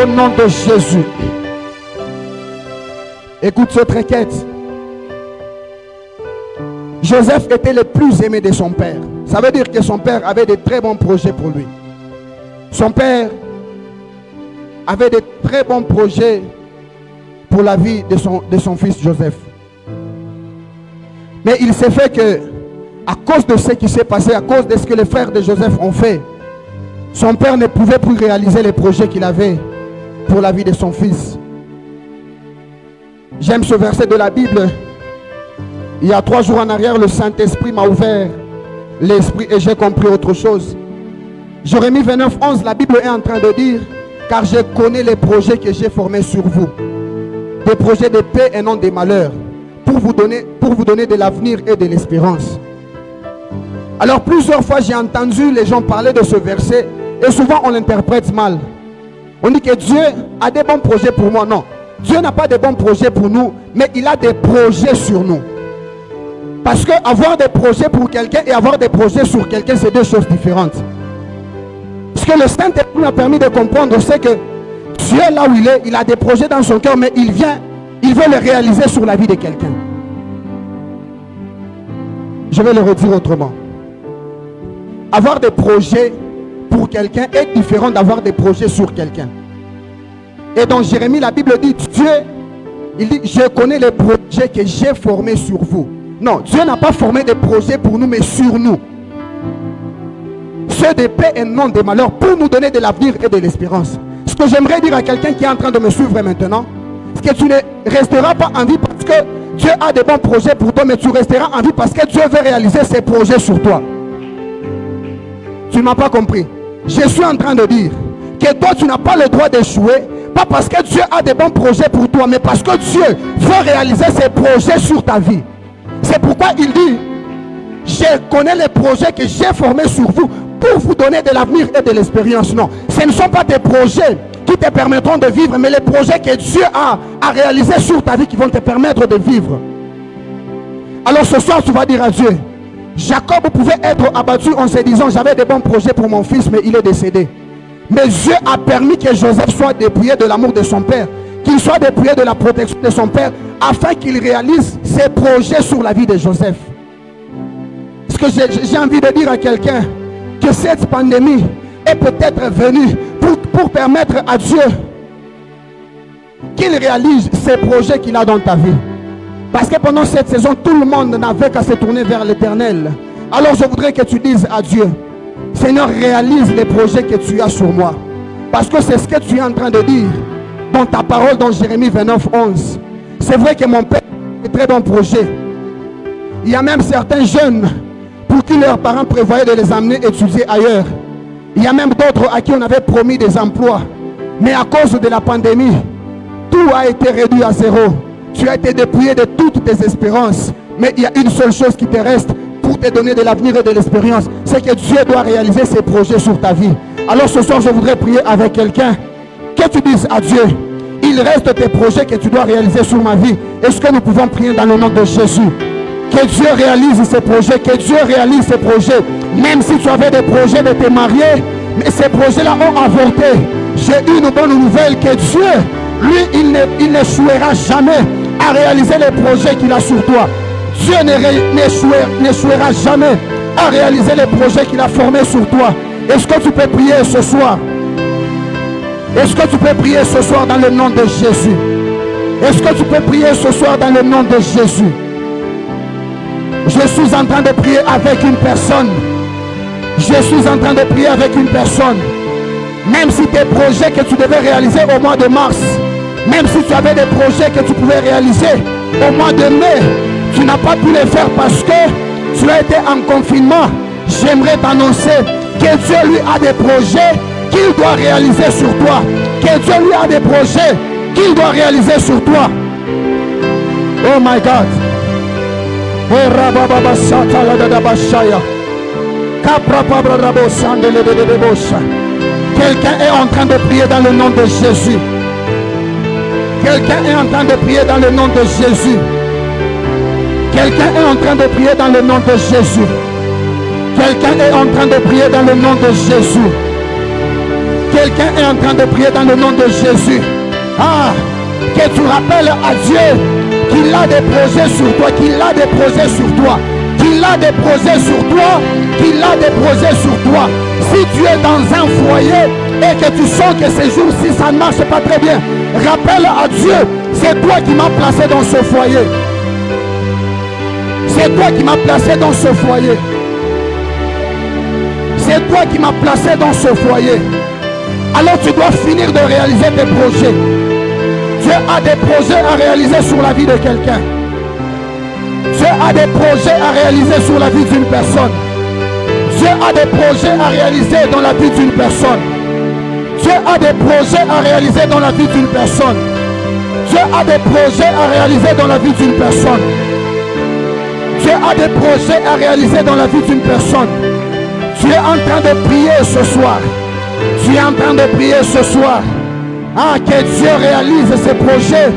Au nom de Jésus. Écoute cette requête. Joseph était le plus aimé de son père. Ça veut dire que son père avait de très bons projets pour lui. Son père avait de très bons projets pour la vie de son fils Joseph. Mais il s'est fait que, à cause de ce qui s'est passé, à cause de ce que les frères de Joseph ont fait, son père ne pouvait plus réaliser les projets qu'il avait pour la vie de son fils. J'aime ce verset de la Bible. Il y a 3 jours en arrière, le Saint-Esprit m'a ouvert l'esprit et j'ai compris autre chose. Jérémie 29, 11, la Bible est en train de dire: car je connais les projets que j'ai formés sur vous, des projets de paix et non de malheur, pour vous donner de l'avenir et de l'espérance. Alors plusieurs fois j'ai entendu les gens parler de ce verset et souvent on l'interprète mal. On dit que Dieu a des bons projets pour moi. Non, Dieu n'a pas de bons projets pour nous, mais il a des projets sur nous. Parce que avoir des projets pour quelqu'un et avoir des projets sur quelqu'un, c'est deux choses différentes. Ce que le Saint-Esprit m'a permis de comprendre, c'est que Dieu, là où il est, il a des projets dans son cœur, mais il veut les réaliser sur la vie de quelqu'un. Je vais le redire autrement. Avoir des projets pour quelqu'un est différent d'avoir des projets sur quelqu'un. Et dans Jérémie, la Bible dit, Dieu, il dit, je connais les projets que j'ai formés sur vous. Non, Dieu n'a pas formé des projets pour nous, mais sur nous. Ceux de paix et non de malheur, pour nous donner de l'avenir et de l'espérance. Ce que j'aimerais dire à quelqu'un qui est en train de me suivre maintenant, c'est que tu ne resteras pas en vie parce que Dieu a des bons projets pour toi, mais tu resteras en vie parce que Dieu veut réaliser ses projets sur toi. Tu ne m'as pas compris. Je suis en train de dire que toi, tu n'as pas le droit d'échouer, pas parce que Dieu a des bons projets pour toi, mais parce que Dieu veut réaliser ses projets sur ta vie. C'est pourquoi il dit, je connais les projets que j'ai formés sur vous pour vous donner de l'avenir et de l'expérience. Non, ce ne sont pas des projets qui te permettront de vivre, mais les projets que Dieu a à réaliser sur ta vie qui vont te permettre de vivre. Alors ce soir, tu vas dire à Dieu, Jacob pouvait être abattu en se disant, j'avais des bons projets pour mon fils, mais il est décédé. Mais Dieu a permis que Joseph soit dépouillé de l'amour de son père, qu'il soit dépouillé de la protection de son père, afin qu'il réalise ses projets sur la vie de Joseph. Ce que j'ai envie de dire à quelqu'un, que cette pandémie est peut-être venue pour permettre à Dieu qu'il réalise ses projets qu'il a dans ta vie. Parce que pendant cette saison, tout le monde n'avait qu'à se tourner vers l'Éternel. Alors je voudrais que tu dises à Dieu, Seigneur, réalise les projets que tu as sur moi. Parce que c'est ce que tu es en train de dire dans ta parole dans Jérémie 29, 11. C'est vrai que mon père a de très bons projets. Il y a même certains jeunes pour qui leurs parents prévoyaient de les amener étudier ailleurs. Il y a même d'autres à qui on avait promis des emplois. Mais à cause de la pandémie, tout a été réduit à zéro. Tu as été dépouillé de toutes tes espérances. Mais il y a une seule chose qui te reste pour te donner de l'avenir et de l'expérience. C'est que Dieu doit réaliser ses projets sur ta vie. Alors ce soir, je voudrais prier avec quelqu'un. Que tu dises à Dieu, il reste tes projets que tu dois réaliser sur ma vie. Est-ce que nous pouvons prier dans le nom de Jésus? Que Dieu réalise ses projets, que Dieu réalise ses projets. Même si tu avais des projets de te marier, mais ces projets-là ont avorté. J'ai une bonne nouvelle, que Dieu, lui, il n'échouera jamais à réaliser les projets qu'il a sur toi. Dieu n'échouera jamais à réaliser les projets qu'il a formés sur toi. Est-ce que tu peux prier ce soir? Est-ce que tu peux prier ce soir dans le nom de Jésus? Est-ce que tu peux prier ce soir dans le nom de Jésus? Je suis en train de prier avec une personne. Je suis en train de prier avec une personne. Même si tes projets que tu devais réaliser au mois de mars, même si tu avais des projets que tu pouvais réaliser au mois de mai, tu n'as pas pu les faire parce que tu as été en confinement. J'aimerais t'annoncer que Dieu lui a des projets qu'il doit réaliser sur toi. Que Dieu lui a des projets qu'il doit réaliser sur toi. Oh my God. Quelqu'un est en train de prier dans le nom de Jésus. Quelqu'un est en train de prier dans le nom de Jésus. Quelqu'un est en train de prier dans le nom de Jésus. Quelqu'un est en train de prier dans le nom de Jésus. Quelqu'un est en train de prier dans le nom de Jésus. Ah, que tu rappelles à Dieu qu'il a des projets sur toi, qu'il a des projets sur toi, qu'il a des projets sur toi, qu'il a des projets sur toi. Si tu es dans un foyer et que tu sens que ces jours-ci ça ne marche pas très bien, rappelle à Dieu, c'est toi qui m'as placé dans ce foyer. C'est toi qui m'as placé dans ce foyer. C'est toi qui m'as placé dans ce foyer. Alors tu dois finir de réaliser tes projets. Dieu a des projets à réaliser sur la vie de quelqu'un. Dieu a des projets à réaliser sur la vie d'une personne. Dieu a des projets à réaliser dans la vie d'une personne. Dieu a des projets à réaliser dans la vie d'une personne. Dieu a des projets à réaliser dans la vie d'une personne. Dieu a des projets à réaliser dans la vie d'une personne. Tu es en train de prier ce soir. Tu es en train de prier ce soir. Ah, que Dieu réalise ses projets.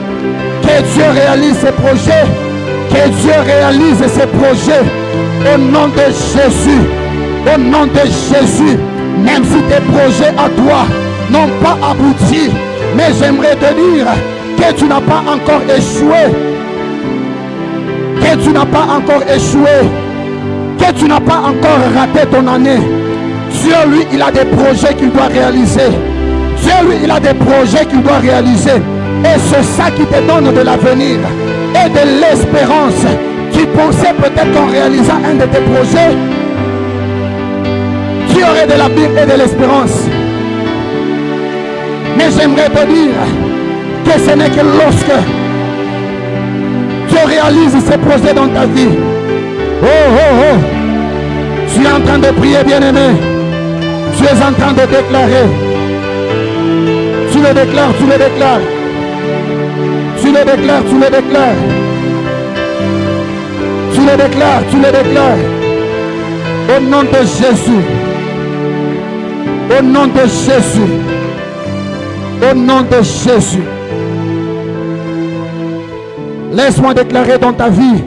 Que Dieu réalise ses projets. Que Dieu réalise ses projets. Au nom de Jésus. Au nom de Jésus. Même si tes projets à toi n'ont pas abouti, mais j'aimerais te dire que tu n'as pas encore échoué. Que tu n'as pas encore échoué. Que tu n'as pas encore raté ton année. Dieu, lui, il a des projets qu'il doit réaliser. Dieu, lui, il a des projets qu'il doit réaliser. Et c'est ça qui te donne de l'avenir et de l'espérance. Tu pensais peut-être qu'en réalisant un de tes projets, tu aurais de l'avenir et de l'espérance. Mais j'aimerais te dire que ce n'est que lorsque Dieu réalise ses projets dans ta vie. Oh, oh, oh. Tu es en train de prier, bien-aimé. Tu es en train de déclarer. Tu le déclares, tu le déclares. Tu le déclares, tu le déclares. Tu le déclares, tu le déclares. Au nom de Jésus. Au nom de Jésus. Au nom de Jésus. Laisse-moi déclarer dans ta vie,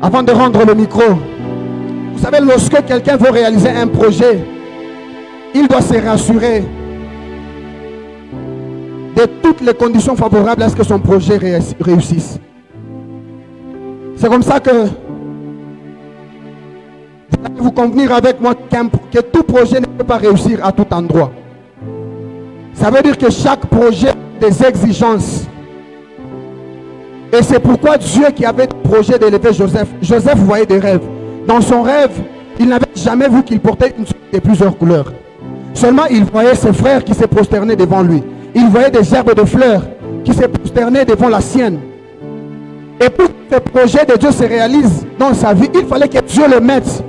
avant de rendre le micro. Vous savez, lorsque quelqu'un veut réaliser un projet, il doit se rassurer de toutes les conditions favorables à ce que son projet réussisse. C'est comme ça que vous allez vous convenir avec moi que tout projet ne peut pas réussir à tout endroit. Ça veut dire que chaque projet a des exigences. Et c'est pourquoi Dieu qui avait le projet d'élever Joseph, Joseph voyait des rêves. Dans son rêve, il n'avait jamais vu qu'il portait une tunique de plusieurs couleurs. Seulement, il voyait ses frères qui se prosternaient devant lui. Il voyait des gerbes de fleurs qui se prosternaient devant la sienne. Et pour que ce projet de Dieu se réalise dans sa vie, il fallait que Dieu le mette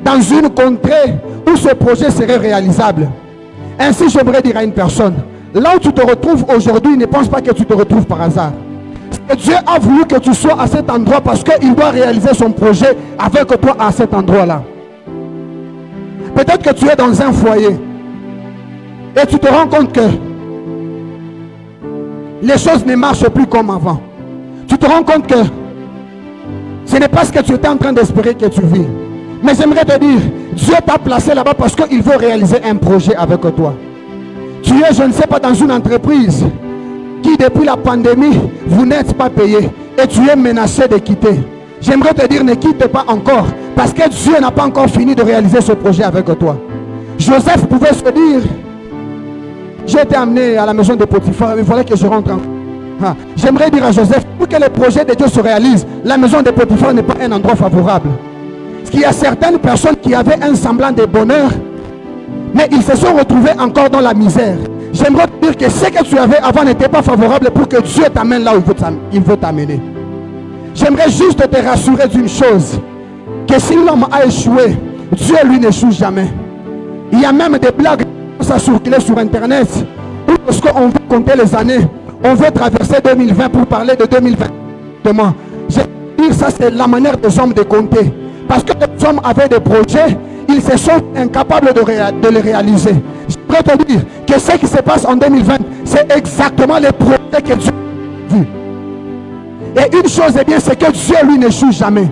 dans une contrée où ce projet serait réalisable. Ainsi, j'aimerais dire à une personne, là où tu te retrouves aujourd'hui, ne pense pas que tu te retrouves par hasard. Dieu a voulu que tu sois à cet endroit parce qu'il doit réaliser son projet avec toi à cet endroit-là. Peut-être que tu es dans un foyer et tu te rends compte que les choses ne marchent plus comme avant. Tu te rends compte que ce n'est pas ce que tu étais en train d'espérer que tu vis. Mais j'aimerais te dire, Dieu t'a placé là-bas parce qu'il veut réaliser un projet avec toi. Tu es, je ne sais pas, dans une entreprise qui depuis la pandémie, vous n'êtes pas payé et tu es menacé de quitter. J'aimerais te dire, ne quitte pas encore parce que Dieu n'a pas encore fini de réaliser ce projet avec toi. Joseph pouvait se dire, j'ai été amené à la maison de Potiphar, il fallait que je rentre en... J'aimerais dire à Joseph, pour que le projet de Dieu se réalise, la maison de Potiphar n'est pas un endroit favorable. Parce qu'il y a certaines personnes qui avaient un semblant de bonheur, mais ils se sont retrouvés encore dans la misère. J'aimerais te dire que ce que tu avais avant n'était pas favorable pour que Dieu t'amène là où il veut t'amener. J'aimerais juste te rassurer d'une chose, que si l'homme a échoué, Dieu lui n'échoue jamais. Il y a même des blagues qui sont circulées sur internet, où lorsqu'on veut compter les années, on veut traverser 2020 pour parler de 2020. Je veux dire, ça c'est la manière des hommes de compter. Parce que les hommes avaient des projets, ils se sont incapables de les réaliser. Je peux te dire que ce qui se passe en 2020, c'est exactement les projets que Dieu a vus. Et une chose est bien, c'est que Dieu lui n'échoue jamais.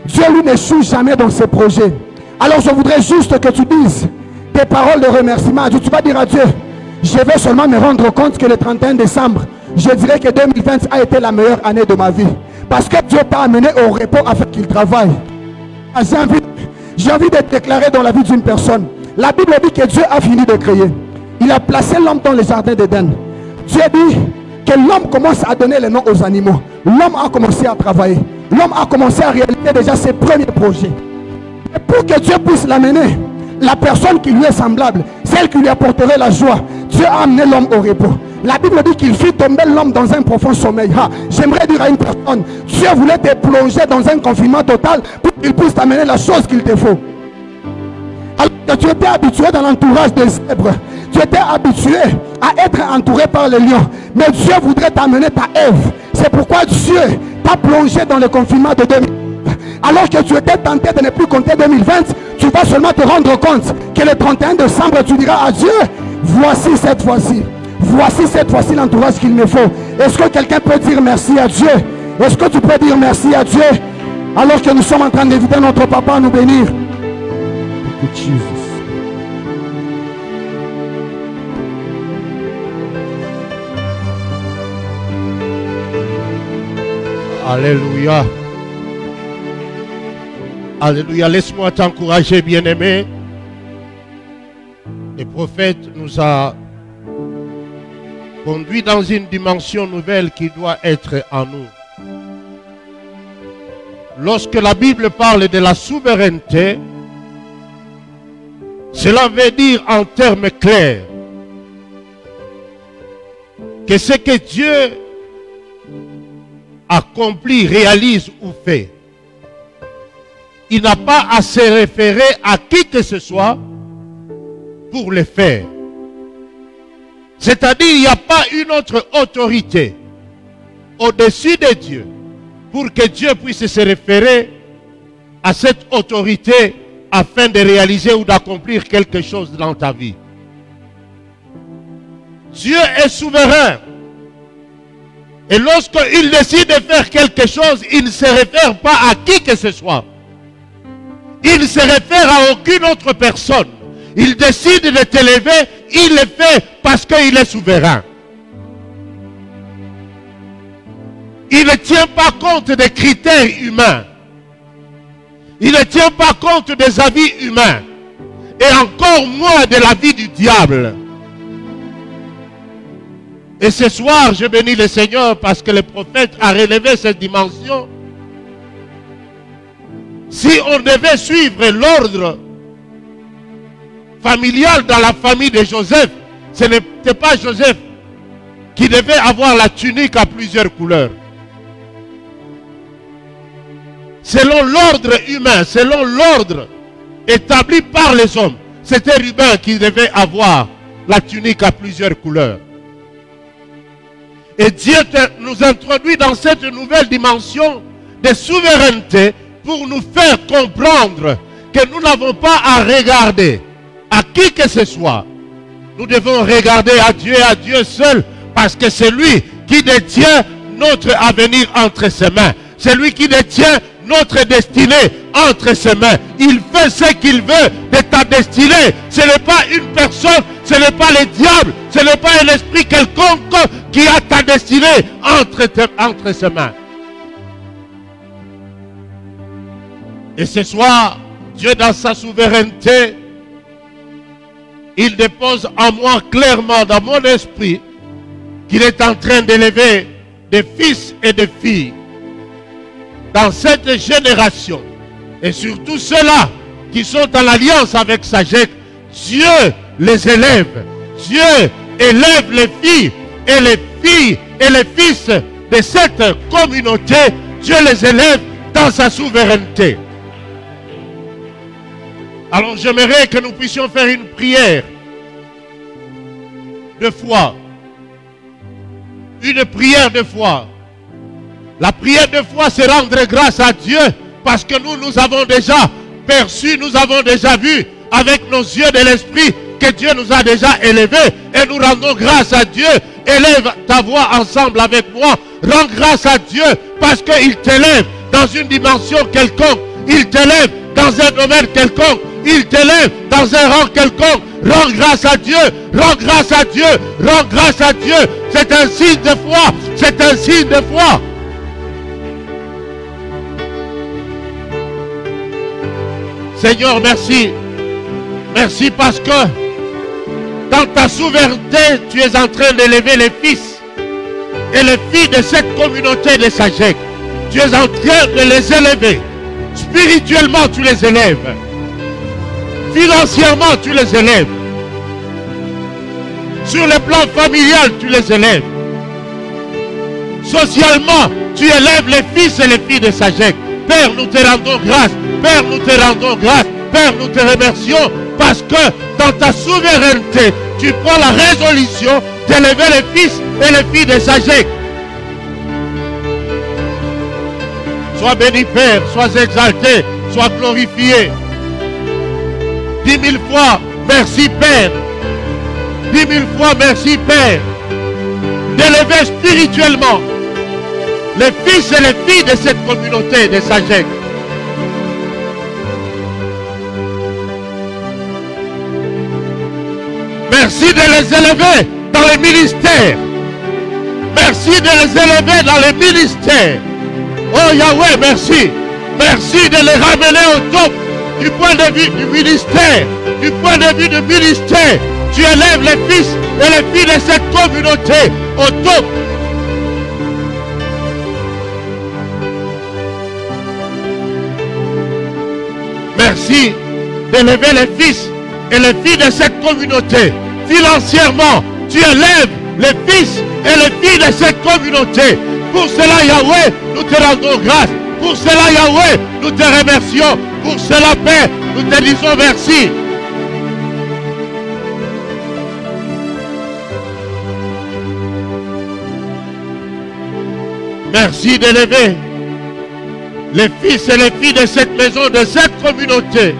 Dieu lui n'échoue jamais dans ses projets. Alors je voudrais juste que tu dises tes paroles de remerciement à Dieu. Tu vas dire à Dieu, je vais seulement me rendre compte que le 31 décembre, je dirais que 2020 a été la meilleure année de ma vie. Parce que Dieu t'a amené au repos afin qu'il travaille. J'ai envie de déclarer dans la vie d'une personne. La Bible dit que Dieu a fini de créer. Il a placé l'homme dans le jardin d'Éden. Dieu dit que l'homme commence à donner les noms aux animaux. L'homme a commencé à travailler. L'homme a commencé à réaliser déjà ses premiers projets. Et pour que Dieu puisse l'amener, la personne qui lui est semblable, celle qui lui apporterait la joie, Dieu a amené l'homme au repos. La Bible dit qu'il fit tomber l'homme dans un profond sommeil. J'aimerais dire à une personne, Dieu voulait te plonger dans un confinement total pour qu'il puisse t'amener la chose qu'il te faut. Alors que tu étais habitué dans l'entourage des zèbres, tu étais habitué à être entouré par les lions, mais Dieu voudrait t'amener ta Ève. C'est pourquoi Dieu t'a plongé dans le confinement de 2020. Alors que tu étais tenté de ne plus compter 2020, tu vas seulement te rendre compte que le 31 décembre, tu diras à Dieu, voici cette fois-ci l'entourage qu'il me faut. Est-ce que quelqu'un peut dire merci à Dieu? Est-ce que tu peux dire merci à Dieu alors que nous sommes en train d'inviter notre papa à nous bénir? Jésus. Alléluia. Alléluia. Laisse-moi t'encourager, bien-aimé. Le prophète nous a conduit dans une dimension nouvelle qui doit être en nous. Lorsque la Bible parle de la souveraineté, cela veut dire en termes clairs que ce que Dieu accomplit, réalise ou fait, il n'a pas à se référer à qui que ce soit pour le faire. C'est-à-dire, il n'y a pas une autre autorité au-dessus de Dieu pour que Dieu puisse se référer à cette autorité afin de réaliser ou d'accomplir quelque chose dans ta vie. Dieu est souverain. Et lorsqu'il décide de faire quelque chose, il ne se réfère pas à qui que ce soit. Il ne se réfère à aucune autre personne. Il décide de t'élever, il le fait parce qu'il est souverain. Il ne tient pas compte des critères humains. Il ne tient pas compte des avis humains. Et encore moins de la vie du diable. Et ce soir, je bénis le Seigneur parce que le prophète a relevé cette dimension. Si on devait suivre l'ordre familial dans la famille de Joseph, ce n'était pas Joseph qui devait avoir la tunique à plusieurs couleurs. selon l'ordre humain, selon l'ordre établi par les hommes. C'était Ruben qui devait avoir la tunique à plusieurs couleurs. Et Dieu nous introduit dans cette nouvelle dimension de souveraineté pour nous faire comprendre que nous n'avons pas à regarder à qui que ce soit. Nous devons regarder à Dieu et à Dieu seul, parce que c'est lui qui détient notre avenir entre ses mains. C'est lui qui détient notre destinée entre ses mains. Il fait ce qu'il veut de ta destinée. Ce n'est pas une personne, ce n'est pas le diable, ce n'est pas un esprit quelconque qui a ta destinée entre ses mains. Et ce soir, Dieu dans sa souveraineté, il dépose en moi clairement dans mon esprit qu'il est en train d'élever des fils et des filles dans cette génération. Et surtout ceux-là qui sont en alliance avec Sagec, Dieu les élève. Dieu élève les filles et les fils de cette communauté. Dieu les élève dans sa souveraineté. Alors j'aimerais que nous puissions faire une prière de foi. Une prière de foi. La prière de foi, c'est rendre grâce à Dieu parce que nous avons déjà perçu, nous avons déjà vu avec nos yeux de l'esprit que Dieu nous a déjà élevés et nous rendons grâce à Dieu. Élève ta voix ensemble avec moi. Rends grâce à Dieu parce qu'il t'élève dans une dimension quelconque. Il t'élève dans un domaine quelconque. Il t'élève dans un rang quelconque. Rends grâce à Dieu. Rends grâce à Dieu. Rends grâce à Dieu. C'est un signe de foi. C'est un signe de foi. Seigneur, merci. Merci parce que dans ta souveraineté, tu es en train d'élever les fils et les filles de cette communauté de Sagec. Tu es en train de les élever. Spirituellement, tu les élèves. Financièrement, tu les élèves. Sur le plan familial, tu les élèves. Socialement, tu élèves les fils et les filles de Sagec. Père, nous te rendons grâce. Père, nous te rendons grâce. Père, nous te remercions parce que dans ta souveraineté, tu prends la résolution d'élever les fils et les filles de Sagec. Sois béni, Père, sois exalté, sois glorifié. 10 000 fois, merci, Père. 10 000 fois, merci, Père. D'élever spirituellement les fils et les filles de cette communauté de Sagec. Merci de les élever dans les ministères. Merci de les élever dans les ministères. Oh Yahweh, merci. Merci de les ramener au top du point de vue du ministère. Du point de vue du ministère. Tu élèves les fils et les filles de cette communauté au top. Merci d'élever les fils et les filles de cette communauté. Financièrement, tu élèves les fils et les filles de cette communauté. Pour cela, Yahweh, nous te rendons grâce. Pour cela, Yahweh, nous te remercions. Pour cela, Père, nous te disons merci. Merci d'élever les fils et les filles de cette maison, de cette communauté,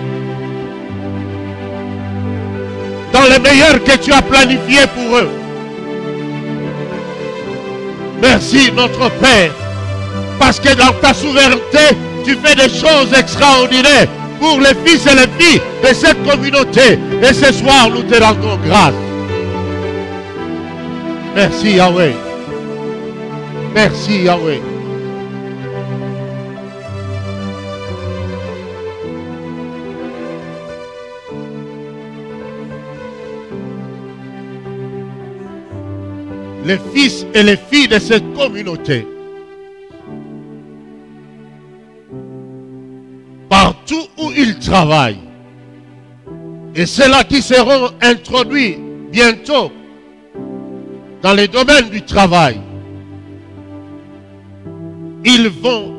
dans le meilleur que tu as planifié pour eux. Merci notre Père, parce que dans ta souveraineté, tu fais des choses extraordinaires pour les fils et les filles de cette communauté. Et ce soir, nous te rendons grâce. Merci Yahweh. Merci Yahweh. Les fils et les filles de cette communauté, partout où ils travaillent, et ceux-là qui seront introduits bientôt dans les domaines du travail, ils vont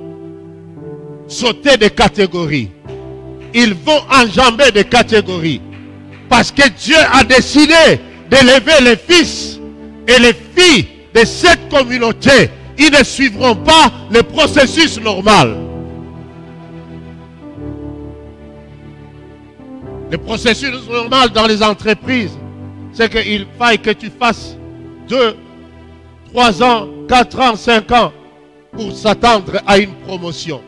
sauter des catégories. Ils vont enjamber des catégories. Parce que Dieu a décidé d'élever les fils et les filles de cette communauté. Ils ne suivront pas le processus normal. Le processus normal dans les entreprises, c'est qu'il faille que tu fasses 2, 3 ans, 4 ans, 5 ans pour s'attendre à une promotion.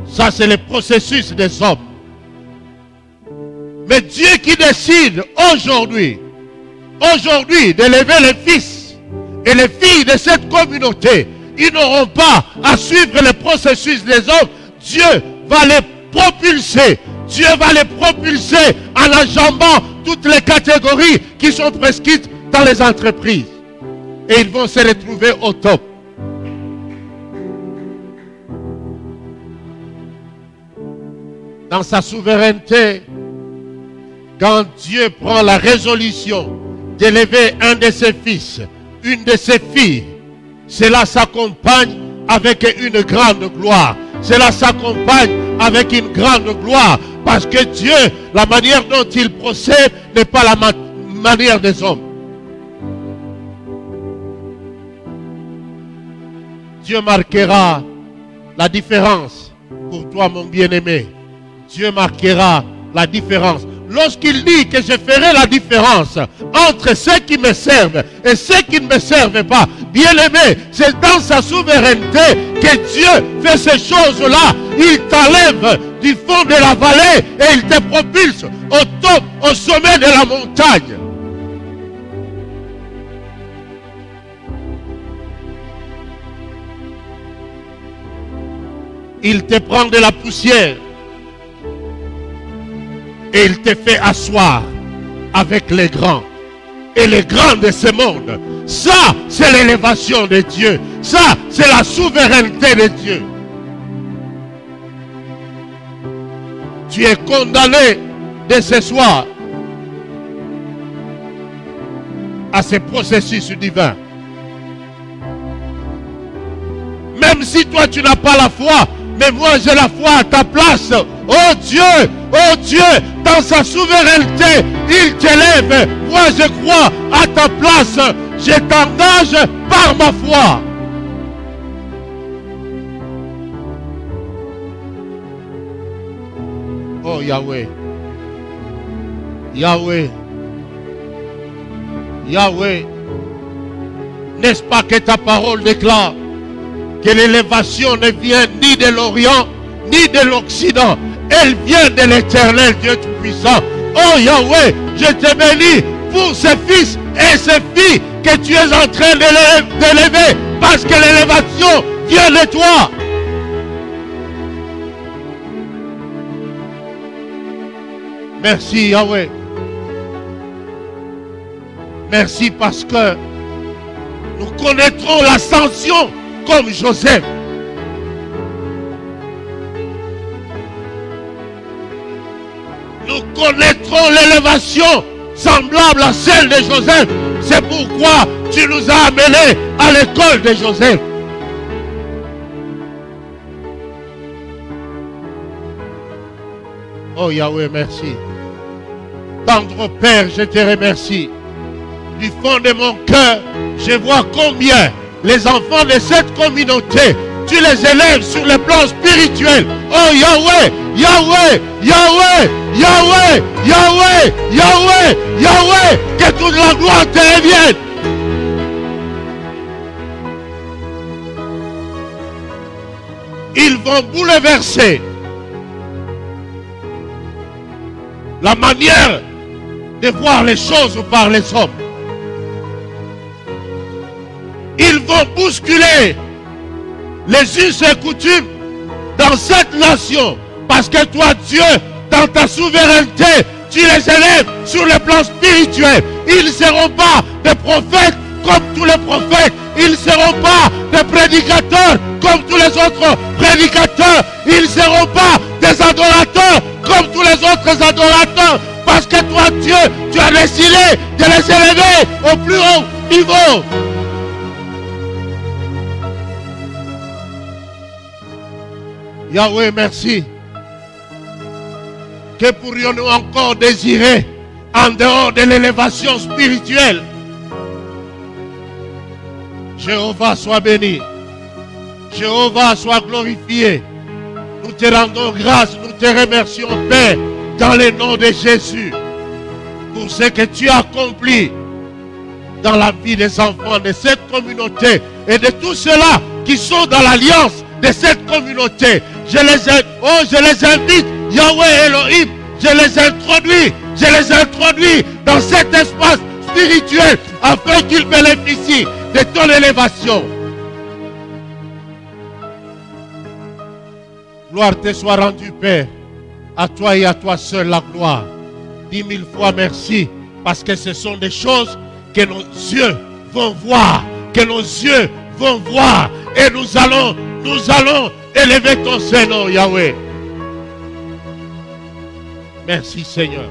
Ça, c'est le processus des hommes. Mais Dieu qui décide aujourd'hui d'élever les fils et les filles de cette communauté, ils n'auront pas à suivre le processus des hommes. Dieu va les propulser. Dieu va les propulser en enjambant toutes les catégories qui sont prescrites dans les entreprises. Et ils vont se retrouver au top. Dans sa souveraineté, quand Dieu prend la résolution d'élever un de ses fils, une de ses filles, cela s'accompagne avec une grande gloire. Cela s'accompagne avec une grande gloire. Parce que Dieu, la manière dont il procède n'est pas la manière des hommes. Dieu marquera la différence pour toi, mon bien-aimé. Dieu marquera la différence. Lorsqu'il dit que je ferai la différence entre ceux qui me servent et ceux qui ne me servent pas, bien-aimé, c'est dans sa souveraineté que Dieu fait ces choses-là. Il t'enlève du fond de la vallée et il te propulse au top, au sommet de la montagne. Il te prend de la poussière et il te fait asseoir avec les grands. Et les grands de ce monde. Ça, c'est l'élévation de Dieu. Ça, c'est la souveraineté de Dieu. Tu es condamné de ce soir à ce processus divin. Même si toi tu n'as pas la foi, mais moi j'ai la foi à ta place. Oh Dieu, dans sa souveraineté, il t'élève. Moi je crois à ta place. Je t'engage par ma foi. Oh Yahweh. Yahweh. Yahweh. N'est-ce pas que ta parole déclare que l'élévation ne vient ni de l'Orient, ni de l'Occident. Elle vient de l'Éternel Dieu Tout-Puissant. Oh Yahweh, je te bénis pour ces fils et ces filles que tu es en train d'élever, parce que l'élévation vient de toi. Merci Yahweh. Merci parce que nous connaîtrons l'ascension comme Joseph. Nous connaîtrons l'élévation semblable à celle de Joseph. C'est pourquoi tu nous as amenés à l'école de Joseph. Oh Yahweh, merci. Tendre Père, je te remercie. Du fond de mon cœur, je vois combien les enfants de cette communauté, tu les élèves sur le plan spirituel. Oh Yahweh, Yahweh, Yahweh, Yahweh, Yahweh, Yahweh, Yahweh, que toute la gloire te revienne. Ils vont bouleverser la manière de voir les choses par les hommes. Ils vont bousculer les us et coutumes dans cette nation. Parce que toi, Dieu, dans ta souveraineté, tu les élèves sur le plan spirituel. Ils ne seront pas des prophètes comme tous les prophètes. Ils ne seront pas des prédicateurs comme tous les autres prédicateurs. Ils ne seront pas des adorateurs comme tous les autres adorateurs. Parce que toi, Dieu, tu as décidé de les élever au plus haut niveau. Yahweh, merci. Que pourrions-nous encore désirer en dehors de l'élévation spirituelle? Jéhovah soit béni. Jéhovah soit glorifié. Nous te rendons grâce, nous te remercions, Père, dans le nom de Jésus, pour ce que tu as accompli dans la vie des enfants de cette communauté et de tous ceux-là qui sont dans l'alliance de cette communauté. Je les invite, Yahweh Elohim, je les introduis dans cet espace spirituel afin qu'ils bénéficient de ton élévation. Gloire te soit rendue, Père. À toi et à toi seul la gloire. 10 000 fois merci, parce que ce sont des choses que nos yeux vont voir, que nos yeux vont voir, et nous allons élever ton Seigneur, Yahweh. Merci, Seigneur.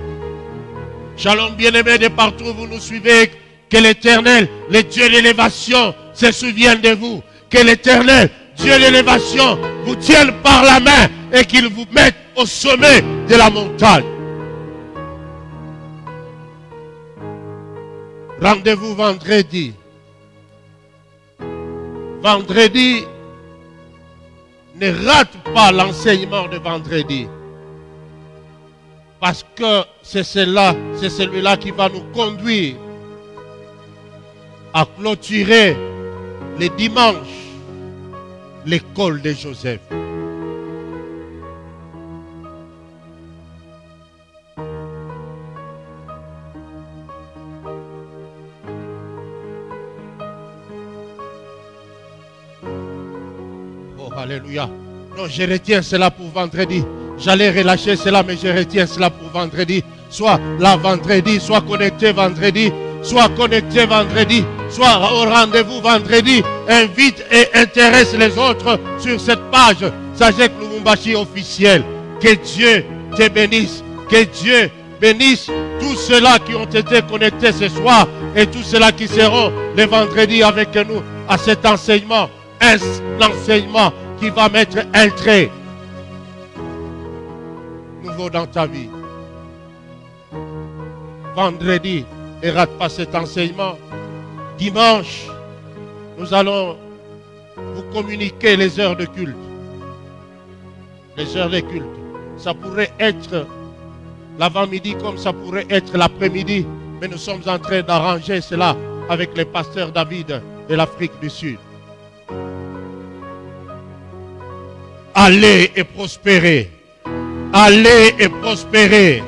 Shalom, bien-aimés de partout où vous nous suivez, que l'Éternel, le Dieu d'élévation, se souvienne de vous, que l'Éternel, Dieu d'élévation, vous tienne par la main et qu'il vous mette au sommet de la montagne. Rendez-vous vendredi. Vendredi, ne rate pas l'enseignement de vendredi. Parce que c'est celui-là qui va nous conduire à clôturer les dimanches l'école de Joseph. Oh, alléluia. Non, je retiens cela pour vendredi. J'allais relâcher cela, mais je retiens cela pour vendredi. Soit là vendredi, soit connecté vendredi, soit connecté vendredi, soit au rendez-vous vendredi. Invite et intéresse les autres sur cette page Sagesse Lubumbashi officielle. Que Dieu te bénisse. Que Dieu bénisse tous ceux-là qui ont été connectés ce soir et tous ceux-là qui seront le vendredi avec nous à cet enseignement. Un enseignement qui va mettre un trait nouveau dans ta vie. Vendredi, ne rate pas cet enseignement. Dimanche, nous allons vous communiquer les heures de culte. Les heures de culte. Ça pourrait être l'avant-midi comme ça pourrait être l'après-midi. Mais nous sommes en train d'arranger cela avec le pasteur David de l'Afrique du Sud. Allez et prospérez. Allez et prospérez.